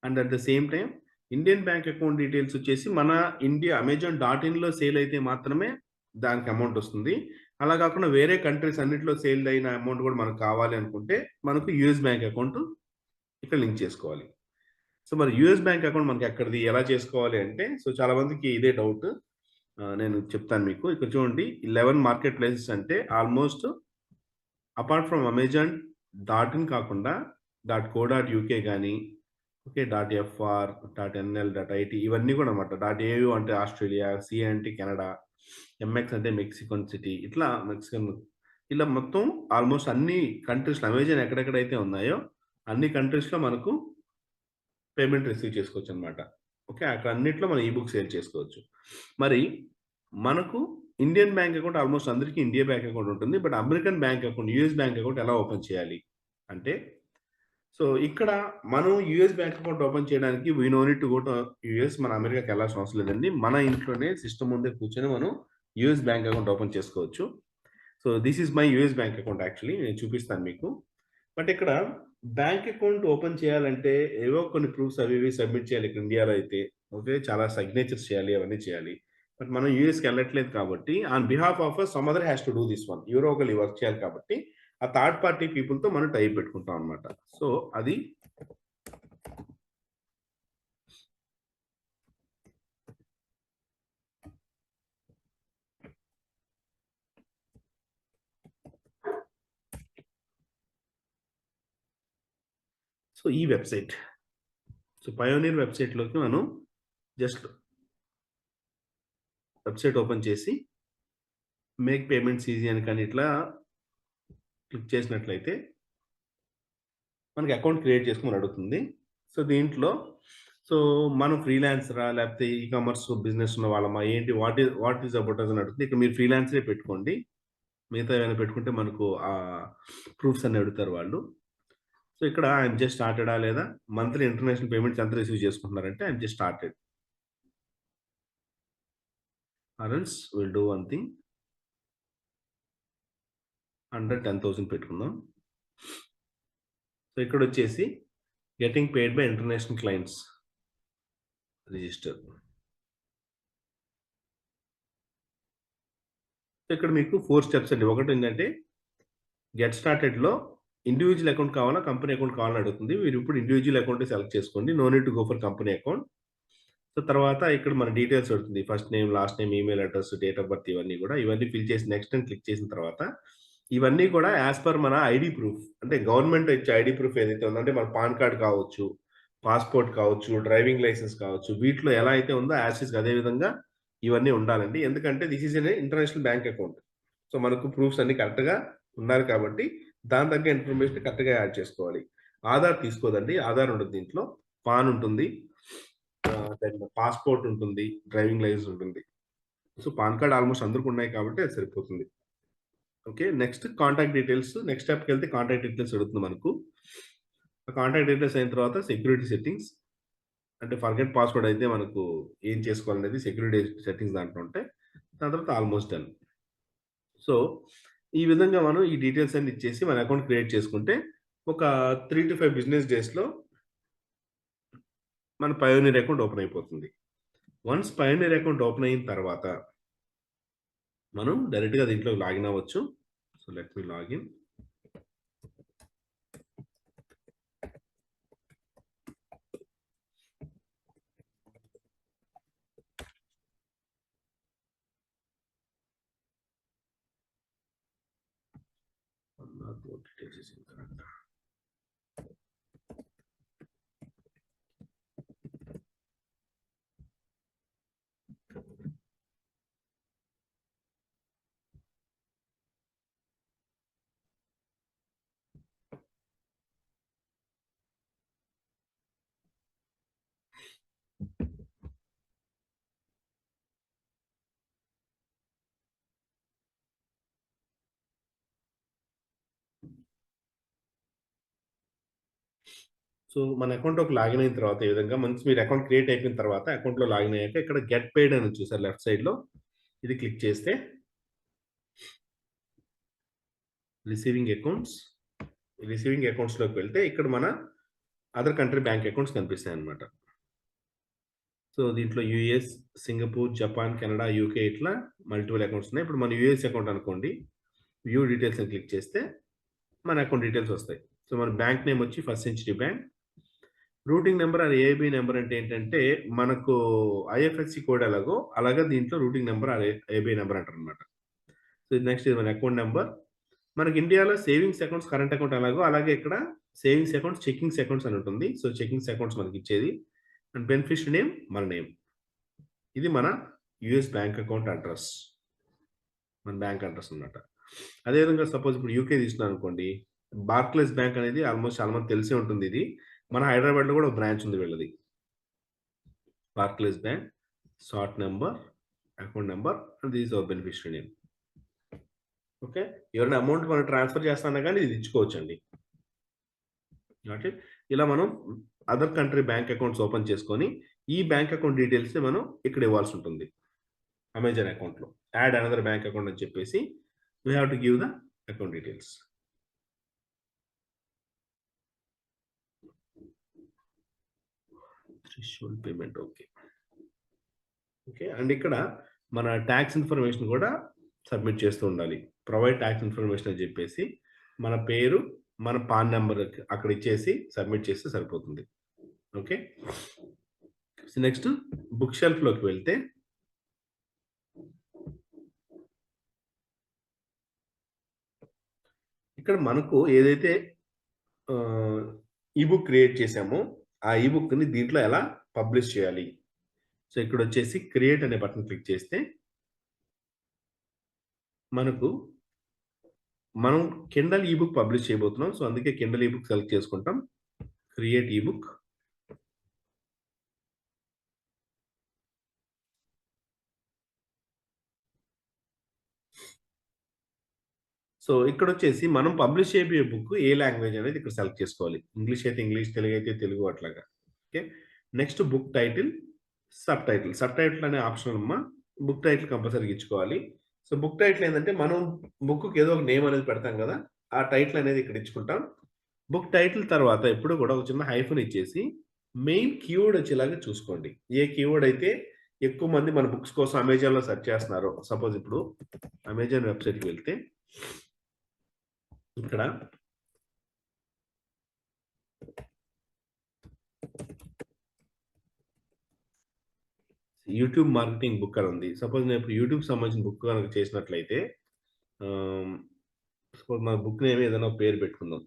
and at the same time Indian bank account details వచ్చేసి మన ఇండియా అమెజాన్ డాట్ ఇన్‌లో సేల్ అయితే మాత్రమే దానికి అమౌంట్ వస్తుంది. అలా కాకుండా వేరే కంట్రీస్ అన్నిట్లో సేల్ అయిన అమౌంట్ కూడా మనకు కావాలి అనుకుంటే మనకు యూఎస్ బ్యాంక్ అకౌంట్ ఇక్కడ లింక్ చేసుకోవాలి. సో, మరి యూఎస్ బ్యాంక్ అకౌంట్ మనకి ఎక్కడిది? ఎలా చేసుకోవాలి అంటే, సో, చాలా మందికి ఇదే డౌట్. నేను చెప్తాను మీకు. ఇక్కడ చూడండి 11 మార్కెట్ ప్లేసెస్ అంటే almost apart from Amazon dot in కాకుండా .co.uk గాని, ఓకే. .fr, .nl, .it ఇవన్నీ కూడా అన్నమాట. .au అంటే ఆస్ట్రేలియా, CA అంటే కెనడా, MX అంటే మెక్సికన్ సిటీ ఇట్లా ఇలా మొత్తం ఆల్మోస్ట్ అన్ని కంట్రీస్‌లో అమెజాన్ ఎక్కడెక్కడైతే ఉన్నాయో అన్ని కంట్రీస్‌లో మనకు పేమెంట్ రిసీవ్ చేసుకోవచ్చనమాట. ఓకే. అక్కడ అన్నిట్లో మనం ఈ బుక్ సేల్ చేసుకోవచ్చు. మరి మనకు ఇండియన్ బ్యాంక్ అకౌంట్ ఆల్మోస్ట్ అందరికీ ఇండియా బ్యాంక్ అకౌంట్ ఉంటుంది. But American bank account, US bank account ఎలా ఓపెన్ చేయాలి? అంటే సో, ఇక్కడ మనం యూఎస్ బ్యాంక్ అకౌంట్ ఓపెన్ చేయడానికి we no need to go to US. మన అమెరికాకి వెళ్ళాల్సిన అవసరం లేదండి. మన ఇంట్లోనే సిస్టమ్ ముందే కూర్చొని మనం యూఎస్ బ్యాంక్ అకౌంట్ ఓపెన్ చేసుకోవచ్చు. So, this is my US bank account actually. నేను చూపిస్తాను మీకు. బట్ ఇక్కడ బ్యాంక్ అకౌంట్ ఓపెన్ చేయాలంటే ఏవో కొన్ని ప్రూఫ్స్ అవి ఇవి సబ్మిట్ చేయాలి ఇక్కడ ఇండియాలో అయితే. ఓకే. చాలా సిగ్నేచర్స్ చేయాలి. అవన్నీ చేయాలి. బట్ మనం యూఎస్‌కి వెళ్ళట్లేదు కాబట్టి on behalf of some other has to do this one. ఎవరో ఒకళ్ళు ఈ వర్క్ చేయాలి కాబట్టి ఆ థర్డ్ పార్టీ పీపుల్‌తో మనం టై పెట్టుకుంటాం అన్నమాట. సో, అది సో, ఈ వెబ్‌సైట్. సో, పయోనీర్ వెబ్‌సైట్‌లోకి మనం జస్ట్ వెబ్‌సైట్ ఓపెన్ చేసి మేక్ పేమెంట్స్ ఈజీ అని కానీ ఇట్లా క్లిక్ చేసినట్లయితే మనకి అకౌంట్ క్రియేట్ చేసుకోమని అడుగుతుంది. సో, దీంట్లో సో, మనం ఫ్రీలాన్సరా? లేకపోతే ఈ కామర్స్ బిజినెస్ ఉన్న వాళ్ళమా? ఏంటి? వాట్ ఈస్ అబౌట్ అస్ అని అడుగుతుంది. ఇక్కడ మీరు ఫ్రీలాన్సరే పెట్టుకోండి. మిగతా ఏమైనా పెట్టుకుంటే మనకు ప్రూఫ్స్ అన్ని అడుగుతారు వాళ్ళు. సో ఇక్కడ ఐఎమ్ జస్ట్ స్టార్టెడా లేదా మంత్లీ ఇంటర్నేషనల్ పేమెంట్స్ ఎంత రిసీవ్ చేసుకుంటున్నారంటే I'm just started. Or else will do one thing, 10,000 పెట్టుకుందాం. సో ఇక్కడ వచ్చేసి getting paid by international clients register. ఇక్కడ మీకు 4 స్టెప్స్ అండి. ఒకటి ఏంటంటే గెట్ స్టార్టెడ్లో ఇండివిజువల్ అకౌంట్ కావాలా కంపెనీ అకౌంట్ కావాలని అడుగుతుంది. మీరు ఇప్పుడు ఇండివిజువల్ అకౌంట్ సెలెక్ట్ చేసుకోండి. No need to go for company account. So తర్వాత ఇక్కడ మన డీటెయిల్స్ అడుగుతుంది. First name, last name, email address, date of birth ఇవన్నీ ఫిల్ చేసి నెక్స్ట్ అని క్లిక్ చేసిన తర్వాత ఇవన్నీ కూడా యాజ్ పర్ మన ఐడి ప్రూఫ్, అంటే గవర్నమెంట్ ఇచ్చే ఐడి ప్రూఫ్ ఏదైతే ఉందో, అంటే మన పాన్ కార్డ్ కావచ్చు, పాస్పోర్ట్ కావచ్చు, డ్రైవింగ్ లైసెన్స్ కావచ్చు, వీటిలో ఎలా అయితే ఉందో యాసిస్ అదే విధంగా ఇవన్నీ ఉండాలండి. ఎందుకంటే this is an international bank account. So మనకు ప్రూఫ్స్ అన్ని కరెక్ట్గా ఉండాలి కాబట్టి దాని తగ్గ ఇన్ఫర్మేషన్ కరెక్ట్గా యాడ్ చేసుకోవాలి. ఆధార్ తీసుకోదండి, ఆధార్ ఉండదు దీంట్లో. పాన్ ఉంటుంది, పాస్పోర్ట్ ఉంటుంది, డ్రైవింగ్ లైసెన్స్ ఉంటుంది. సో పాన్ కార్డ్ ఆల్మోస్ట్ అందరికి ఉన్నాయి కాబట్టి అది సరిపోతుంది. Okay, next contact details. Next స్టెప్కి వెళ్తే కాంటాక్ట్ డీటెయిల్స్ అడుగుతుంది మనకు. కాంటాక్ట్ డీటెయిల్స్ అయిన తర్వాత సెక్యూరిటీ సెట్టింగ్స్, అంటే ఫర్గెట్ పాస్వర్డ్ అయితే మనకు ఏం చేసుకోవాలనేది సెక్యూరిటీ సెట్టింగ్స్ దాంట్లో ఉంటాయి. దాని తర్వాత ఆల్మోస్ట్ డన్. సో ఈ విధంగా మనం ఈ డీటెయిల్స్ అన్ని ఇచ్చేసి మన అకౌంట్ క్రియేట్ చేసుకుంటే ఒక 3 to 5 బిజినెస్ డేస్లో మన పయోనీర్ అకౌంట్ ఓపెన్ అయిపోతుంది. వన్స్ పయోనీర్ అకౌంట్ ఓపెన్ అయిన తర్వాత మనం డైరెక్ట్గా దీంట్లో లాగిన్ అవ్వచ్చు. So let me login. So మన అకౌంట్లోకి లాగిన్ అయిన తర్వాత ఈ విధంగా మంచి మీరు అకౌంట్ క్రియేట్ అయిపోయిన తర్వాత అకౌంట్లో లాగిన్ అయ్యాక ఇక్కడ గెట్ పేడ్ అని చూసారు లెఫ్ట్ సైడ్లో, ఇది క్లిక్ చేస్తే రిసీవింగ్ అకౌంట్స్లోకి వెళ్తే ఇక్కడ మన అదర్ కంట్రీ బ్యాంక్ అకౌంట్స్ కనిపిస్తాయి అన్నమాట. సో దీంట్లో US, Singapore, Japan, Canada, UK ఇట్లా మల్టిపుల్ అకౌంట్స్ ఉన్నాయి. ఇప్పుడు మన యూఎస్ అకౌంట్ అనుకోండి, వ్యూ డీటెయిల్స్ అని క్లిక్ చేస్తే మన అకౌంట్ డీటెయిల్స్ వస్తాయి. సో మన బ్యాంక్ నేమ్ వచ్చి First Century Bank. Routing number అది ఏబీ నెంబర్ అంటే ఏంటంటే మనకు ఐఎఫ్ఎస్సి కోడ్ ఎలాగో అలాగా దీంట్లో రూటింగ్ నెంబర్ ఏబీ నెంబర్ అంటారు అనమాట. సో నెక్స్ట్ ఇది మన అకౌంట్ నెంబర్. మనకి ఇండియాలో సేవింగ్స్ అకౌంట్స్, కరెంట్ అకౌంట్ ఎలాగో అలాగే ఇక్కడ సేవింగ్స్ అకౌంట్స్, చెకింగ్స్ అకౌంట్స్ అని ఉంటుంది. సో చెకింగ్స్ అకౌంట్స్ మనకి ఇచ్చేది. అండ్ బెనిఫిషరీ నేమ్ మన నేమ్. ఇది మన యుఎస్ బ్యాంక్ అకౌంట్ అడ్రస్, మన బ్యాంక్ అడ్రస్ అన్నమాట. అదేవిధంగా సపోజ్ ఇప్పుడు యూకే తీసుకున్నాను అనుకోండి, బార్క్లేస్ బ్యాంక్ అనేది ఆల్మోస్ట్ చాలా మంది తెలిసే ఉంటుంది. ఇది మన హైదరాబాద్లో కూడా ఒక బ్రాంచ్ ఉంది వీళ్ళది. Barclays bank, short number, account number and this our beneficiary name. Okay, ఎవరైనా అమౌంట్ మనం ట్రాన్స్ఫర్ చేస్తానా కానీ ఇది ఇచ్చుకోవచ్చండి. ఓకే, ఇలా మనం other country bank accounts open చేసుకొని ఈ బ్యాంక్ అకౌంట్ డీటెయిల్స్ మనం ఇక్కడ ఇవ్వాల్సి ఉంటుంది. అమెజాన్ అకౌంట్లో యాడ్ అనదర్ బ్యాంక్ అకౌంట్ అని చెప్పేసి we have to give the account details. Threshold payment okay. And ఇక్కడ మన ట్యాక్స్ ఇన్ఫర్మేషన్ కూడా సబ్మిట్ చేస్తూ ఉండాలి. ప్రొవైడ్ ట్యాక్స్ ఇన్ఫర్మేషన్ అని చెప్పేసి మన పేరు, మన పాన్ నెంబర్ అక్కడ ఇచ్చేసి సబ్మిట్ చేస్తే సరిపోతుంది. ఓకే, నెక్స్ట్ బుక్ షెల్ఫ్లోకి వెళ్తే ఇక్కడ మనకు ఏదైతే ఈబుక్ క్రియేట్ చేసామో ఆ ఈబుక్ని దీంట్లో ఎలా పబ్లిష్ చేయాలి. సో ఇక్కడ వచ్చేసి క్రియేట్ అనే బటన్ క్లిక్ చేస్తే మనకు మనం కిండల్ ఈబుక్ పబ్లిష్ చేయబోతున్నాం. సో అందుకే కిండల్ ఈబుక్ సెలెక్ట్ చేసుకుంటాం. Create ebook. సో ఇక్కడొచ్చేసి మనం పబ్లిష్ చేయబోయే బుక్ ఏ లాంగ్వేజ్ అనేది ఇక్కడ సెలెక్ట్ చేసుకోవాలి. ఇంగ్లీష్ అయితే ఇంగ్లీష్, తెలుగు అయితే తెలుగు అట్లాగా. Okay. Next book title, subtitle. Subtitle అనే ఆప్షన్ అమ్మా. బుక్ టైటిల్ కంపల్సరీగా ఇచ్చుకోవాలి. సో బుక్ టైటిల్ ఏందంటే మనం బుక్‌కి ఏదో ఒక నేమ్ అనేది పెడతాం కదా! ఆ టైటిల్ అనేది ఇక్కడ ఇచ్చుకుంటాం. బుక్ టైటిల్ తర్వాత ఎప్పుడు కూడా ఒక చిన్న హైఫన్ ఇచ్చేసి మెయిన్ కీవర్డ్ వచ్చేలాగా చూసుకోండి. ఏ కీవర్డ్ అయితే ఎక్కువ మంది మన బుక్స్ కోసం అమెజాన్‌లో సెర్చ్ చేస్తున్నారో, సపోజ్ ఇప్పుడు అమెజాన్ వెబ్‌సైట్‌కి వెళ్తే ఇక్కడ యూట్యూబ్ మార్కెటింగ్ బుక్ అని ఉంది. సపోజ్ నేను ఇప్పుడు యూట్యూబ్ సంబంధించిన బుక్ కనుక చేసినట్లయితే ఆహ్, సపోజ్ మన బుక్ నేమ్ ఏదైనా ఒక పేరు పెట్టుకుందాం.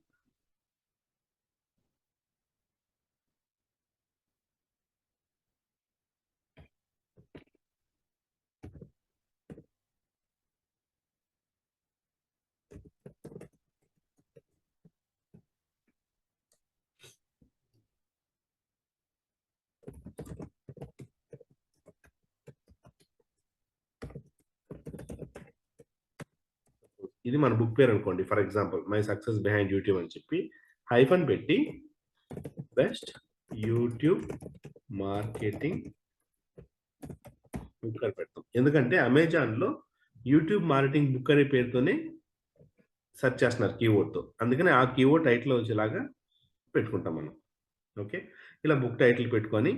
ఇది మన బుక్ పేరు అనుకోండి. For example my success behind YouTube అని చెప్పి హైఫన్ పెట్టి బెస్ట్ యూట్యూబ్ మార్కెటింగ్ బుక్ అని పెడతాం. ఎందుకంటే అమెజాన్‌లో యూట్యూబ్ మార్కెటింగ్ బుక్ అనే పేరుతోనే సెర్చ్ చేస్తున్నారు కీవర్డ్‌తో. అందుకని ఆ కీవర్డ్ టైటిల్‌లో వచ్చేలాగా పెట్టుకుంటాం మనం. ఓకే. ఇలా బుక్ టైటిల్ పెట్టుకొని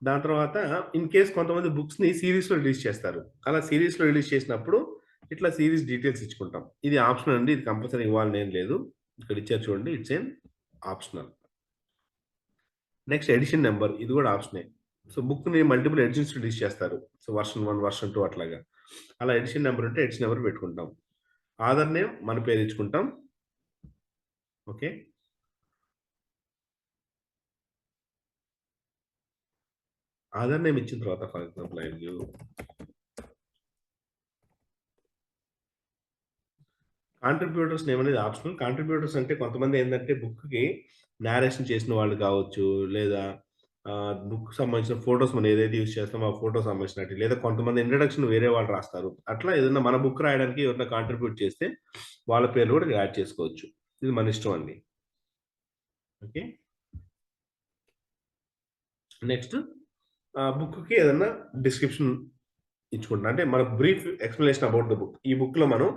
దాని తర్వాత ఇన్ కేస్ కొంతమంది బుక్స్‌ని సీరీస్‌లో రిలీజ్ చేస్తారు. అలా సీరీస్‌లో రిలీజ్ చేసినప్పుడు ఇట్లా సీరీస్ డీటెయిల్స్ ఇచ్చుకుంటాం. ఇది ఆప్షనల్ అండి. ఇది కంపల్సరీ ఇవ్వాలని ఏం లేదు. ఇక్కడ ఇచ్చారు చూడండి. It's an optional. Next edition number ఇది కూడా ఆప్షనే. సో బుక్‌ని మల్టిపుల్ ఎడిషన్స్ రిలీజ్ చేస్తారు. సో వర్షన్ 1, వర్షన్ 2 అట్లాగా. అలా ఎడిషన్ నంబర్ ఉంటే ఎడిషన్ నంబర్ పెట్టుకుంటాం. ఆథర్ నేమ్ మన పేరు ఇచ్చుకుంటాం. ఓకే. ఆథర్ నేమ్ ఇచ్చిన తర్వాత for example I will give contributors name అనేది ఆప్షనల్. కాంట్రిబ్యూటర్స్ అంటే కొంతమంది ఏందంటే బుక్‌కి నారేషన్ చేసిన వాళ్ళు కావచ్చు. లేదా బుక్‌కి సంబంధించిన ఫోటోస్ మనం ఏదైతే యూజ్ చేస్తామో ఆ ఫోటో సంబంధించినట్టు. లేదా కొంతమంది ఇంట్రడక్షన్ వేరే వాళ్ళు రాస్తారు. అట్లా ఏదైనా మన బుక్ రాయడానికి ఎవరైనా కాంట్రిబ్యూట్ చేస్తే వాళ్ళ పేర్లు కూడా యాడ్ చేసుకోవచ్చు. ఇది మన ఇష్టం అండి. ఓకే. నెక్స్ట్ బుక్‌కి ఏదన్నా డిస్క్రిప్షన్ ఇచ్చుకుంటాం. అంటే మన brief explanation about the book. ఈ బుక్‌లో మనం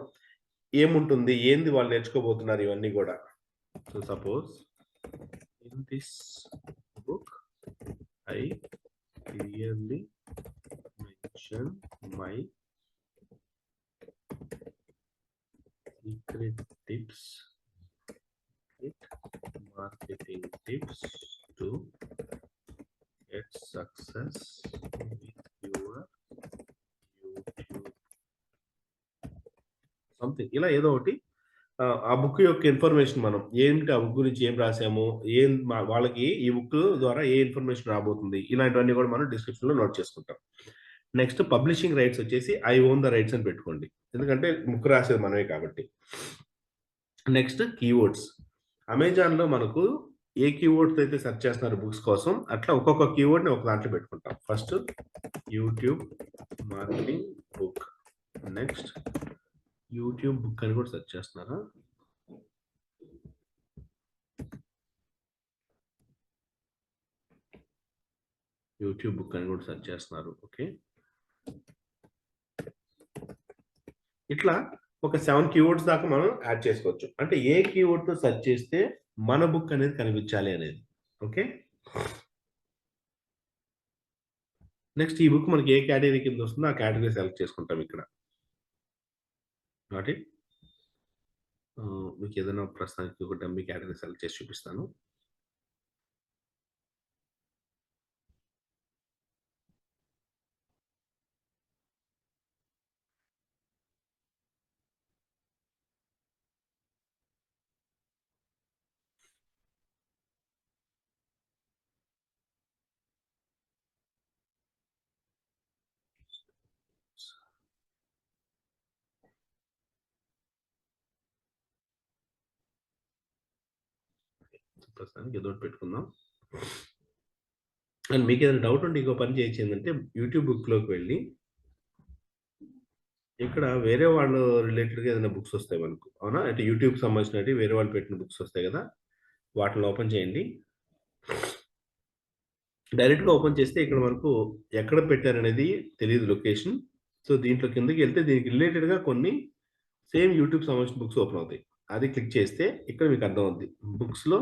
ఏముంటుంది? ఏంది వాళ్ళు నేర్చుకోబోతున్నారు ఇవన్నీ గూడా. So suppose in this book I clearly mention my secret tips, marketing tips to get success with your YouTube. Something ఇలా ఏదో ఒకటి ఆ బుక్ యొక్క ఇన్ఫర్మేషన్ మనం ఏంటి ఆ బుక్ గురించి ఏం రాసాము, వాళ్ళకి ఈ బుక్ ద్వారా ఏ ఇన్ఫర్మేషన్ రాబోతుంది, ఇలాంటివన్నీ కూడా మనం డిస్క్రిప్షన్‌లో నోట్ చేసుకుంటాం. నెక్స్ట్ పబ్లిషింగ్ రైట్స్ వచ్చేసి ఐ ఓన్ ద రైట్స్ అని పెట్టుకోండి. ఎందుకంటే బుక్ రాసేది మనమే కాబట్టి. Next keywords. అమెజాన్‌లో మనకు ఏ కీవర్డ్స్ అయితే సెర్చ్ చేస్తున్నారు బుక్స్ కోసం అట్లా ఒక్కొక్క కీవర్డ్‌ని ఒక దాంట్లో పెట్టుకుంటాం. First YouTube marketing book. Next YouTube book అని కూడా సెర్చ్ చేస్తున్నారా? యూట్యూబ్ బుక్ అని కూడా సెర్చ్ చేస్తున్నారు. ఓకే. ఇట్లా ఒక 7 కీవర్డ్స్ దాకా మనం యాడ్ చేసుకోవచ్చు. అంటే ఏ కీవర్డ్‌తో సెర్చ్ చేస్తే మన బుక్ అనేది కనిపించాలి అనేది. ఓకే. నెక్స్ట్ ఈ బుక్ మనకి ఏ కేటగరీ కింద వస్తుందో ఆ కేటగరీ సెలెక్ట్ చేసుకుంటాం ఇక్కడ. Got it? మీకు ఏదైనా ప్రస్తుతానికి ఒక డమ్మీ కేటగరీ సెలెక్ట్ చేసి చూపిస్తాను. ప్రస్తుతానికి ఏదో ఒకటి పెట్టుకుందాం. అండ్ మీకు ఏదైనా డౌట్ ఉంటే ఇంకో పని చేయొచ్చు ఏంటంటే యూట్యూబ్ బుక్‌లోకి వెళ్ళి ఇక్కడ వేరే వాళ్ళు రిలేటెడ్‌గా ఏదైనా బుక్స్ వస్తాయి మనకు. అవునా? అంటే యూట్యూబ్‌కి సంబంధించినవి వేరే వాళ్ళు పెట్టిన బుక్స్ వస్తాయి కదా! వాటిని ఓపెన్ చేయండి. డైరెక్ట్‌గా ఓపెన్ చేస్తే ఇక్కడ మనకు ఎక్కడ పెట్టారనేది తెలీదు లొకేషన్. సో, దీంట్లో కిందకెళ్తే దీనికి రిలేటెడ్‌గా కొన్ని సేమ్ యూట్యూబ్ సంబంధించిన బుక్స్ ఓపెన్ అవుతాయి. అది క్లిక్ చేస్తే ఇక్కడ మీకు అర్థమవుద్ది. బుక్స్‌లో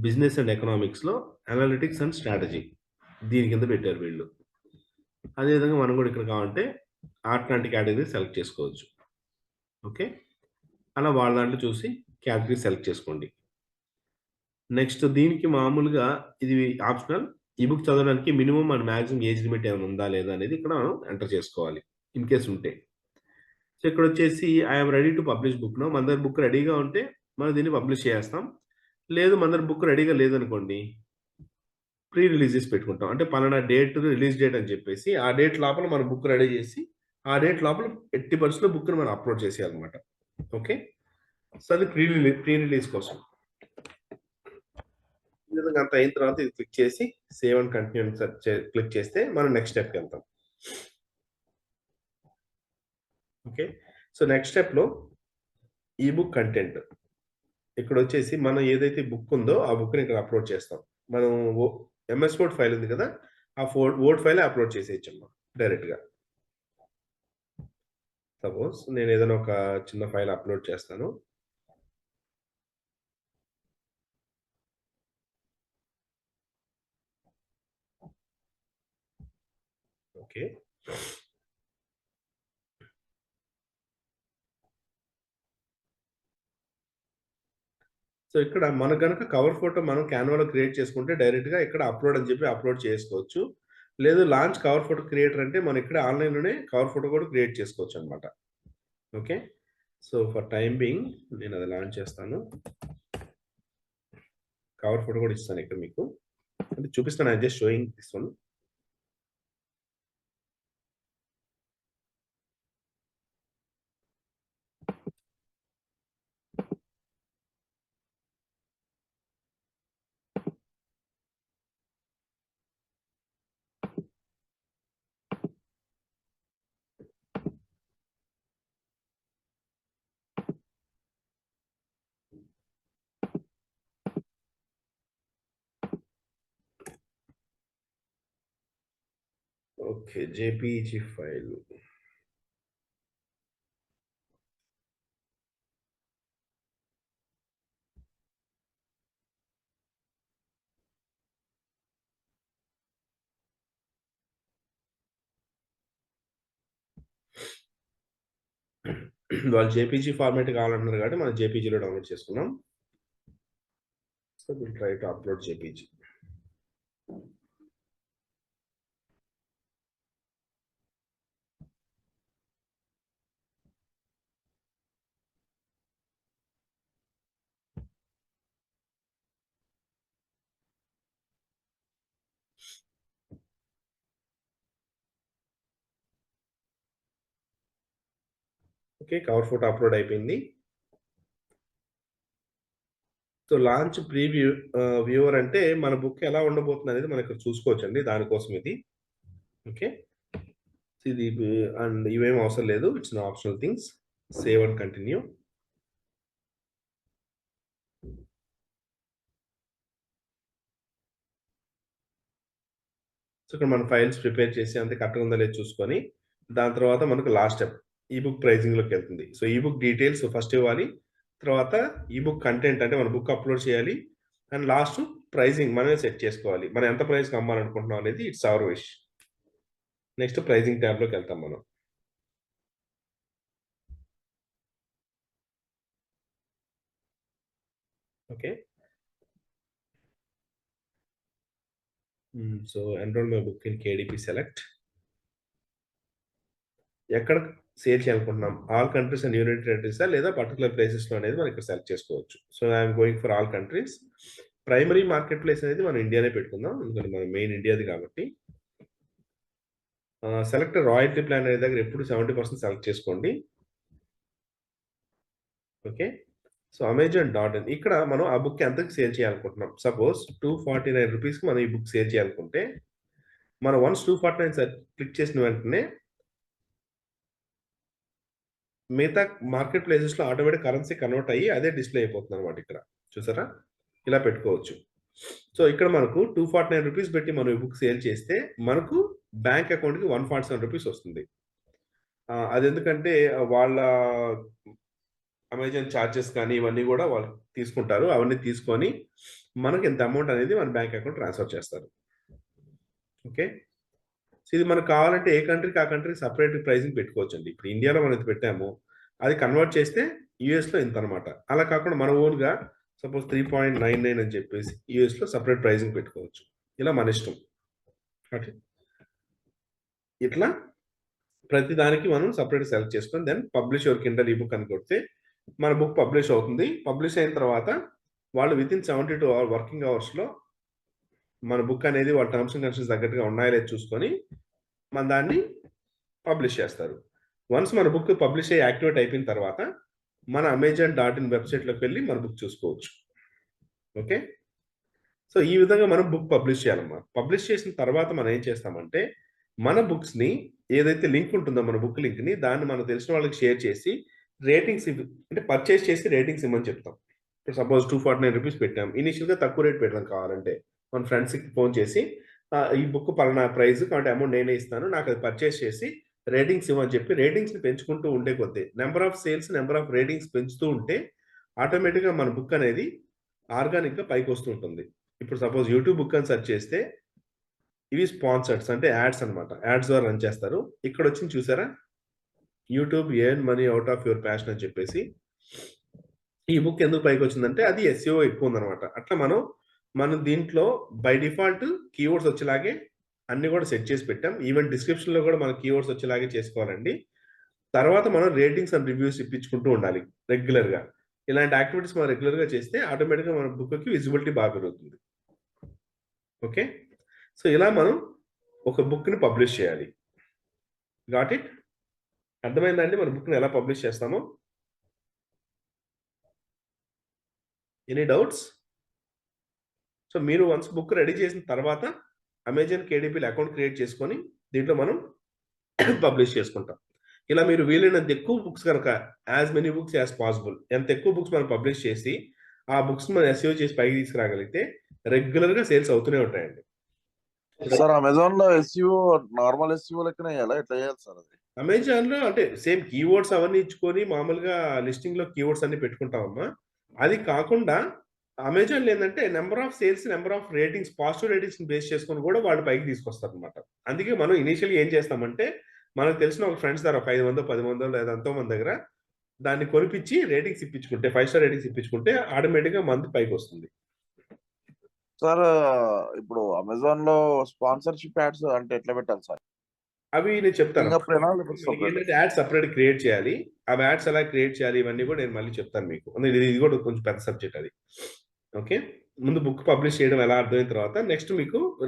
బిజినెస్ అండ్ ఎకనామిక్స్‌లో అనలిటిక్స్ అండ్ స్ట్రాటజీ దీని కింద పెట్టారు వీళ్ళు. అదే విధంగా మనం కూడా ఇక్కడ కావాలంటే అట్లాంటి కేటగిరీ సెలెక్ట్ చేసుకోవచ్చు. ఓకే. అలా వాళ్ళ దాంట్లో చూసి కేటగిరీ సెలెక్ట్ చేసుకోండి. నెక్స్ట్ దీనికి మామూలుగా ఇది ఆప్షనల్. ఈ బుక్ చదవడానికి minimum and maximum age limit ఏమైనా ఉందా? లేదా? అనేది ఇక్కడ మనం ఎంటర్ చేసుకోవాలి. ఇన్ కేస్ ఉంటే. సో, ఇక్కడొచ్చేసి I am ready to publish book now. మన దగ్గర బుక్ రెడీగా ఉంటే మనం దీన్ని పబ్లిష్ చేసేస్తాం. లేదు మన దగ్గర బుక్ రెడీగా లేదనుకోండి, ప్రీ రిలీజెస్ పెట్టుకుంటాం. అంటే పలానా డేట్ రిలీజ్ డేట్ అని చెప్పేసి, ఆ డేట్ లోపల మనం బుక్ రెడీ చేసి, ఆ డేట్ లోపల ఎట్టి పరిస్థితిలో బుక్‌ని మనం అప్‌లోడ్ చేసేయాలన్నమాట. ఓకే. సో, అది ప్రీ రిలీజ్ కోసం. ఈ విధంగా అంతా అయిన తర్వాత ఇది క్లిక్ చేసి సేవ్ అండ్ కంటిన్యూ అని క్లిక్ చేస్తే మనం నెక్స్ట్ స్టెప్‌కి వెళ్తాం. ఓకే. సో, నెక్స్ట్ స్టెప్‌లో ఈ బుక్ కంటెంట్. ఇక్కడొచ్చేసి మనం ఏదైతే బుక్ ఉందో ఆ బుక్‌ని ఇక్కడ అప్‌లోడ్ చేస్తాం. మనం ఎంఎస్ వర్డ్ ఫైల్ ఉంది కదా! ఆ వర్డ్ ఫైలే అప్‌లోడ్ చేసేయొచ్చన్నమాట డైరెక్ట్‌గా. సపోజ్ నేను ఏదైనా ఒక చిన్న ఫైల్ అప్‌లోడ్ చేస్తాను. ఓకే. సో, ఇక్కడ మనకు గనక కవర్ ఫోటో మనం క్యాన్వాలో క్రియేట్ చేసుకుంటే డైరెక్ట్‌గా ఇక్కడ అప్‌లోడ్ అని చెప్పి అప్‌లోడ్ చేసుకోవచ్చు. లేదు లాంచ్ కవర్ ఫోటో క్రియేటర్ అంటే మనం ఇక్కడ ఆన్‌లైన్‌లోనే కవర్ ఫోటో కూడా క్రియేట్ చేసుకోవచ్చన్నమాట. Okay. So, for time being నేను అది లాంచ్ చేస్తాను. కవర్ ఫోటో కూడా ఇస్తాను ఇక్కడ మీకు. అంటే చూపిస్తాను. I'm just showing this one. Okay. JPEG file. వాళ్ళు జేపీజీ ఫార్మాట్ కావాలంటున్నారు కాబట్టి మనం జేపీజీలో డౌన్‌లోడ్ చేసుకున్నాం. So, will try to upload JPG. Okay. Cover photo upload అయిపోయింది. సో, లాంచ్ ప్రీవ్యూ వ్యూవర్ అంటే మన బుక్ ఎలా ఉండబోతుందనేది మనం ఇక్కడ చూసుకోవచ్చండి. దానికోసం ఇది. ఓకే. ఇది అండ్ ఇవేమి అవసరం లేదు. It's an optional things. Save and continue. So, ఇక్కడ మనం ఫైల్స్ ప్రిపేర్ చేసి అంతే కరెక్ట్‌గా ఉందో లేదో చూసుకొని, దాని తర్వాత మనకు లాస్ట్ స్టెప్ ఈబుక్ ప్రైజింగ్‌లోకెళ్తుంది. సో, ఈబుక్ డీటెయిల్స్ ఫస్ట్ ఇవ్వాలి. తర్వాత ఈబుక్ కంటెంట్ అంటే మన బుక్ అప్‌లోడ్ చేయాలి. అండ్ లాస్ట్ ప్రైజింగ్ మనమే సెట్ చేసుకోవాలి. మనం ఎంత ప్రైస్‌కి అమ్మాలనుకుంటున్నాం అనేది it's our wish. Next pricing ట్యాబ్‌లోకెళ్తాం మనం. Okay. So, enrol my book in KDP select. ఎక్కడ సేల్ చేయాలనుకుంటున్నాం? ఆల్ కంట్రీస్ అండ్ యూనియన్ టెరిటరీసా? లేదా పర్టిక్యులర్ ప్లేసెస్‌లో అనేది మనం ఇక్కడ సెలెక్ట్ చేసుకోవచ్చు. So, I'm going for all countries. Primary market place అనేది మనం ఇండియానే పెట్టుకుందాం. ఎందుకంటే మన మెయిన్ ఇండియాది కాబట్టి. సెలెక్ట్ రాయల్టీ ప్లాన్ అనే దగ్గర ఎప్పుడు 70% సెలెక్ట్ చేసుకోండి. Okay. So, Amazon dot in ఇక్కడ మనం ఆ బుక్ ఎంతకి సేల్ చేయాలనుకుంటున్నాం. సపోజ్ రూ. 249కి మనం ఈ బుక్ సేల్ చేయాలనుకుంటే, మనం వన్స్ 249 క్లిక్ చేసిన వెంటనే మిగతా మార్కెట్ ప్లేసెస్లో ఆటోమేటిక్ కరెన్సీ కన్వర్ట్ అయ్యి అదే డిస్ప్లే అయిపోతుంది అనమాట. ఇక్కడ చూసారా, ఇలా పెట్టుకోవచ్చు. సో ఇక్కడ మనకు 249 రూపీస్ పెట్టి మనం ఈ బుక్ సేల్ చేస్తే మనకు బ్యాంక్ అకౌంట్కి 147 రూపీస్ వస్తుంది. అది ఎందుకంటే వాళ్ళ అమెజాన్ ఛార్జెస్ కానీ ఇవన్నీ కూడా వాళ్ళు తీసుకుంటారు. అవన్నీ తీసుకొని మనకి ఎంత అమౌంట్ అనేది మన బ్యాంక్ అకౌంట్ ట్రాన్స్ఫర్ చేస్తారు. ఓకే, సో ఇది మనకు కావాలంటే ఏ కంట్రీకి ఆ కంట్రీకి సపరేట్ ప్రైసింగ్ పెట్టుకోవచ్చండి. ఇప్పుడు ఇండియాలో మనం ఇది పెట్టాము, అది కన్వర్ట్ చేస్తే యూఎస్లో ఇంత అనమాట. అలా కాకుండా మన ఓన్గా సపోజ్ 3.99 అని చెప్పేసి యూఎస్లో సపరేట్ ప్రైసింగ్ పెట్టుకోవచ్చు. ఇలా మన ఇష్టం. ఓకే, ఇట్లా ప్రతి దానికి మనం సపరేట్ సెలెక్ట్ చేసుకొని దెన్ పబ్లిష్ యువర్ కిండల్ ఈ బుక్ అని కొడితే మన బుక్ పబ్లిష్ అవుతుంది. పబ్లిష్ అయిన తర్వాత వాళ్ళు వితిన్ 72 వర్కింగ్ అవర్స్లో మన బుక్ అనేది వాళ్ళ టర్మ్స్ అండ్ కండిషన్స్ తగ్గట్టుగా ఉన్నాయో లేదో చూసుకొని మన దాన్ని పబ్లిష్ చేస్తారు. వన్స్ మన బుక్ పబ్లిష్ అయ్యి యాక్టివేట్ అయిపోయిన తర్వాత మన Amazon.in వెబ్సైట్లోకి వెళ్ళి మన బుక్ చూసుకోవచ్చు. ఓకే, సో ఈ విధంగా మనం బుక్ పబ్లిష్ చేయాలన్నమాట. పబ్లిష్ చేసిన తర్వాత మనం ఏం చేస్తామంటే మన బుక్స్ని ఏదైతే లింక్ ఉంటుందో మన బుక్ లింక్ని దాన్ని మనం తెలిసిన వాళ్ళకి షేర్ చేసి రేటింగ్స్ అంటే పర్చేస్ చేసి రేటింగ్స్ ఇవ్వమని చెప్తాం. ఇప్పుడు సపోజ్ 249 రూపీస్ పెట్టాం, ఇనిషియల్గా తక్కువ రేట్ పెట్టాం కావాలంటే మన ఫ్రెండ్స్కి ఫోన్ చేసి ఈ బుక్ పలానా ప్రైస్ కాబట్టి అమౌంట్ నేనే ఇస్తాను, నాకు అది పర్చేస్ చేసి రేటింగ్స్ ఇవ్వని చెప్పి రేటింగ్స్ని పెంచుకుంటూ ఉండే కొద్దీ number of sales number of ratings పెంచుతూ ఉంటే ఆటోమేటిక్గా మన బుక్ అనేది ఆర్గానిక్గా పైకి వస్తూ ఉంటుంది. ఇప్పుడు సపోజ్ యూట్యూబ్ బుక్ అని సెర్చ్ చేస్తే ఇవి స్పాన్సర్డ్స్ అంటే యాడ్స్ అనమాట. యాడ్స్ ద్వారా రన్ చేస్తారు. ఇక్కడ వచ్చింది చూసారా, YouTube earn money out of your passion అని చెప్పేసి. ఈ బుక్ ఎందుకు పైకి వచ్చిందంటే అది SEO ఎక్కువ ఉందన్నమాట. అట్లా మనం దీంట్లో బై డిఫాల్ట్ కీవర్డ్స్ వచ్చేలాగే అన్ని కూడా సెట్ చేసి పెట్టాం. ఈవెన్ డిస్క్రిప్షన్లో కూడా మన కీవర్డ్స్ వచ్చేలాగే చేసుకోవాలండి. తర్వాత మనం రేటింగ్స్ అండ్ రివ్యూస్ ఇప్పించుకుంటూ ఉండాలి రెగ్యులర్గా. ఇలాంటి యాక్టివిటీస్ మనం రెగ్యులర్గా చేస్తే ఆటోమేటిక్గా మన బుక్కి విజిబిలిటీ బాగా పెరుగుతుంది. ఓకే, సో ఇలా మనం ఒక బుక్ని పబ్లిష్ చేయాలి. Got it? అర్థమైందండి మన బుక్ని ఎలా పబ్లిష్ చేస్తామో? Any doubts? సో మీరు వన్స్ బుక్ రెడీ చేసిన తర్వాత అమెజాన్ KDPలో అకౌంట్ క్రియేట్ చేసుకొని దీంట్లో మనం పబ్లిష్ చేసుకుంటాం. ఇలా మీరు వీలైనంత ఎక్కువ బుక్స్ కనుక as many books as possible ఎంత ఎక్కువ బుక్స్ మనం పబ్లిష్ చేసి ఆ బుక్స్ మనం SEO చేసి పైకి తీసుకురాగలిగితే రెగ్యులర్గా సేల్స్ అవుతూనే ఉంటాయండి. సార్ అమెజాన్ లో SEO నార్మల్ SEO లెక్కనే చేయాలా? ఎట్లా చేయాలి సార్ అది? అమెజాన్లో అంటే సేమ్ కీవర్డ్స్ అవన్నీ ఇచ్చుకొని మామూలుగా లిస్టింగ్లో కీవర్డ్స్ అన్ని పెట్టుకుంటామమ్మా. అది కాకుండా అమెజాన్లో ఏంటంటే number of sales number of ratings positive ratings base చేసుకొని కూడా వాళ్ళు పైకి తీసుకొస్తారు అనమాట. అందుకే మనం ఇనిషియల్గా ఏం చేస్తామంటే మనకు తెలిసిన ఒక ఫ్రెండ్స్ దగ్గర ఒక 500 10 లేదా ఎంతో మంది దగ్గర దాన్ని కొనిపించి రేటింగ్స్ ఇప్పించుకుంటే 5 స్టార్ రేటింగ్స్ ఇప్పించుకుంటే ఆటోమేటిక్గా మంది పైకి వస్తుంది. సార్ ఇప్పుడు అమెజాన్ లో స్పాన్సర్షిప్ యాడ్స్ అంటే ఎట్లా పెట్టాలి సార్? అవి నేను చెప్తాను. ఏంటంటే యాడ్స్ సపరేట్ క్రియేట్ చేయాలి. ఆ యాడ్స్ ఎలా క్రియేట్ చేయాలి ఇవన్నీ కూడా నేను మళ్ళీ చెప్తాను మీకు. ఇది కూడా కొంచెం పెద్ద సబ్జెక్ట్ అది. ఓకే, ముందు బుక్ పబ్లిష్ చేయడం ఎలా అర్థమైన తర్వాత నెక్స్ట్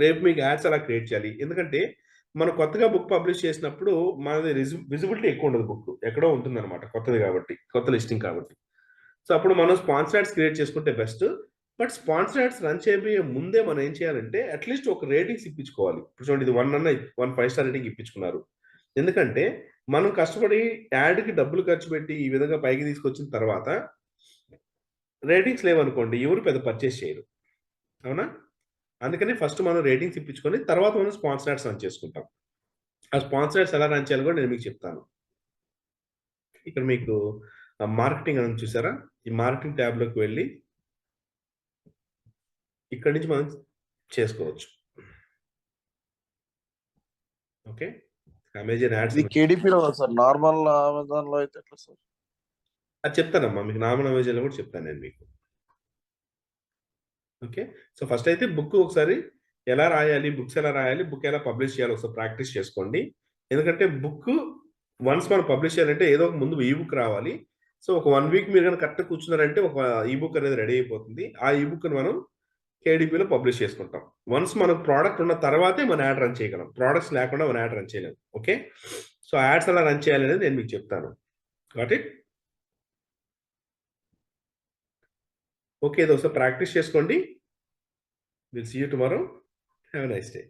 రేపు మీకు యాడ్స్ ఎలా క్రియేట్ చేయాలి. ఎందుకంటే మనం కొత్తగా బుక్ పబ్లిష్ చేసినప్పుడు మనది విజిబిలిటీ ఎక్కువ ఉండదు, బుక్ ఎక్కడో ఉంటుంది అనమాట, కొత్తది కాబట్టి, కొత్త లిస్టింగ్ కాబట్టి. సో అప్పుడు మనం స్పాన్సర్ యాడ్స్ క్రియేట్ చేసుకుంటే best. But sponsor ads run చేయబోయే ముందే మనం ఏం చేయాలంటే అట్లీస్ట్ ఒక రేటింగ్స్ ఇప్పించుకోవాలి. ఇప్పుడు చూడండి, ఇది 1 5 స్టార్ రేటింగ్ ఇప్పించుకున్నారు. ఎందుకంటే మనం కష్టపడి యాడ్కి డబ్బులు ఖర్చు పెట్టి ఈ విధంగా పైకి తీసుకొచ్చిన తర్వాత రేటింగ్స్ లేవనుకోండి ఎవరు పెద్ద పర్చేస్ చేయరు, అవునా? అందుకని ఫస్ట్ మనం రేటింగ్స్ ఇప్పించుకొని తర్వాత మనం స్పాన్సర్ యాడ్స్ రన్ చేసుకుంటాం. ఆ స్పాన్సర్ యాడ్స్ ఎలా రన్ చేయాలో కూడా నేను మీకు చెప్తాను. ఇక్కడ మీకు మార్కెటింగ్ అని చూసారా, ఈ మార్కెటింగ్ ట్యాబ్లోకి వెళ్ళి ఇక్కడి నుంచి మనం చేసుకోవచ్చు. ఓకే, అమెజాన్ యాడ్స్ KDPలో సార్, నార్మల్ అమెజాన్ లో అయితే ఎట్లా సార్? అది చెప్తానమ్మా మీకు, నార్మల్ అమెజాన్లో కూడా చెప్తాను నేను మీకు. ఓకే, సో ఫస్ట్ అయితే బుక్ ఒకసారి ఎలా రాయాలి, బుక్స్ ఎలా రాయాలి, బుక్ ఎలా పబ్లిష్ చేయాలి ఒకసారి ప్రాక్టీస్ చేసుకోండి. ఎందుకంటే బుక్ వన్స్ మనం పబ్లిష్ చేయాలంటే ఏదో ఒక ముందు ఈబుక్ రావాలి. సో ఒక 1 వీక్ మీరు కనుక కరెక్ట్ కూర్చున్నారంటే ఒక ఈబుక్ అనేది రెడీ అయిపోతుంది. ఆ ఈబుక్ని మనం KDPలో పబ్లిష్ చేసుకుంటాం. వన్స్ మనకు ప్రోడక్ట్ ఉన్న తర్వాతే మన యాడ్ రన్ చేయగలం. ప్రోడక్ట్స్ లేకుండా మన యాడ్ రన్ చేయలేము. ఓకే, సో యాడ్స్ ఎలా రన్ చేయాలి అనేది నేను మీకు చెప్తాను. Got it? ఓకే, ఇది ఒకసారి ప్రాక్టీస్ చేసుకోండి. Will see you tomorrow. Have a nice day.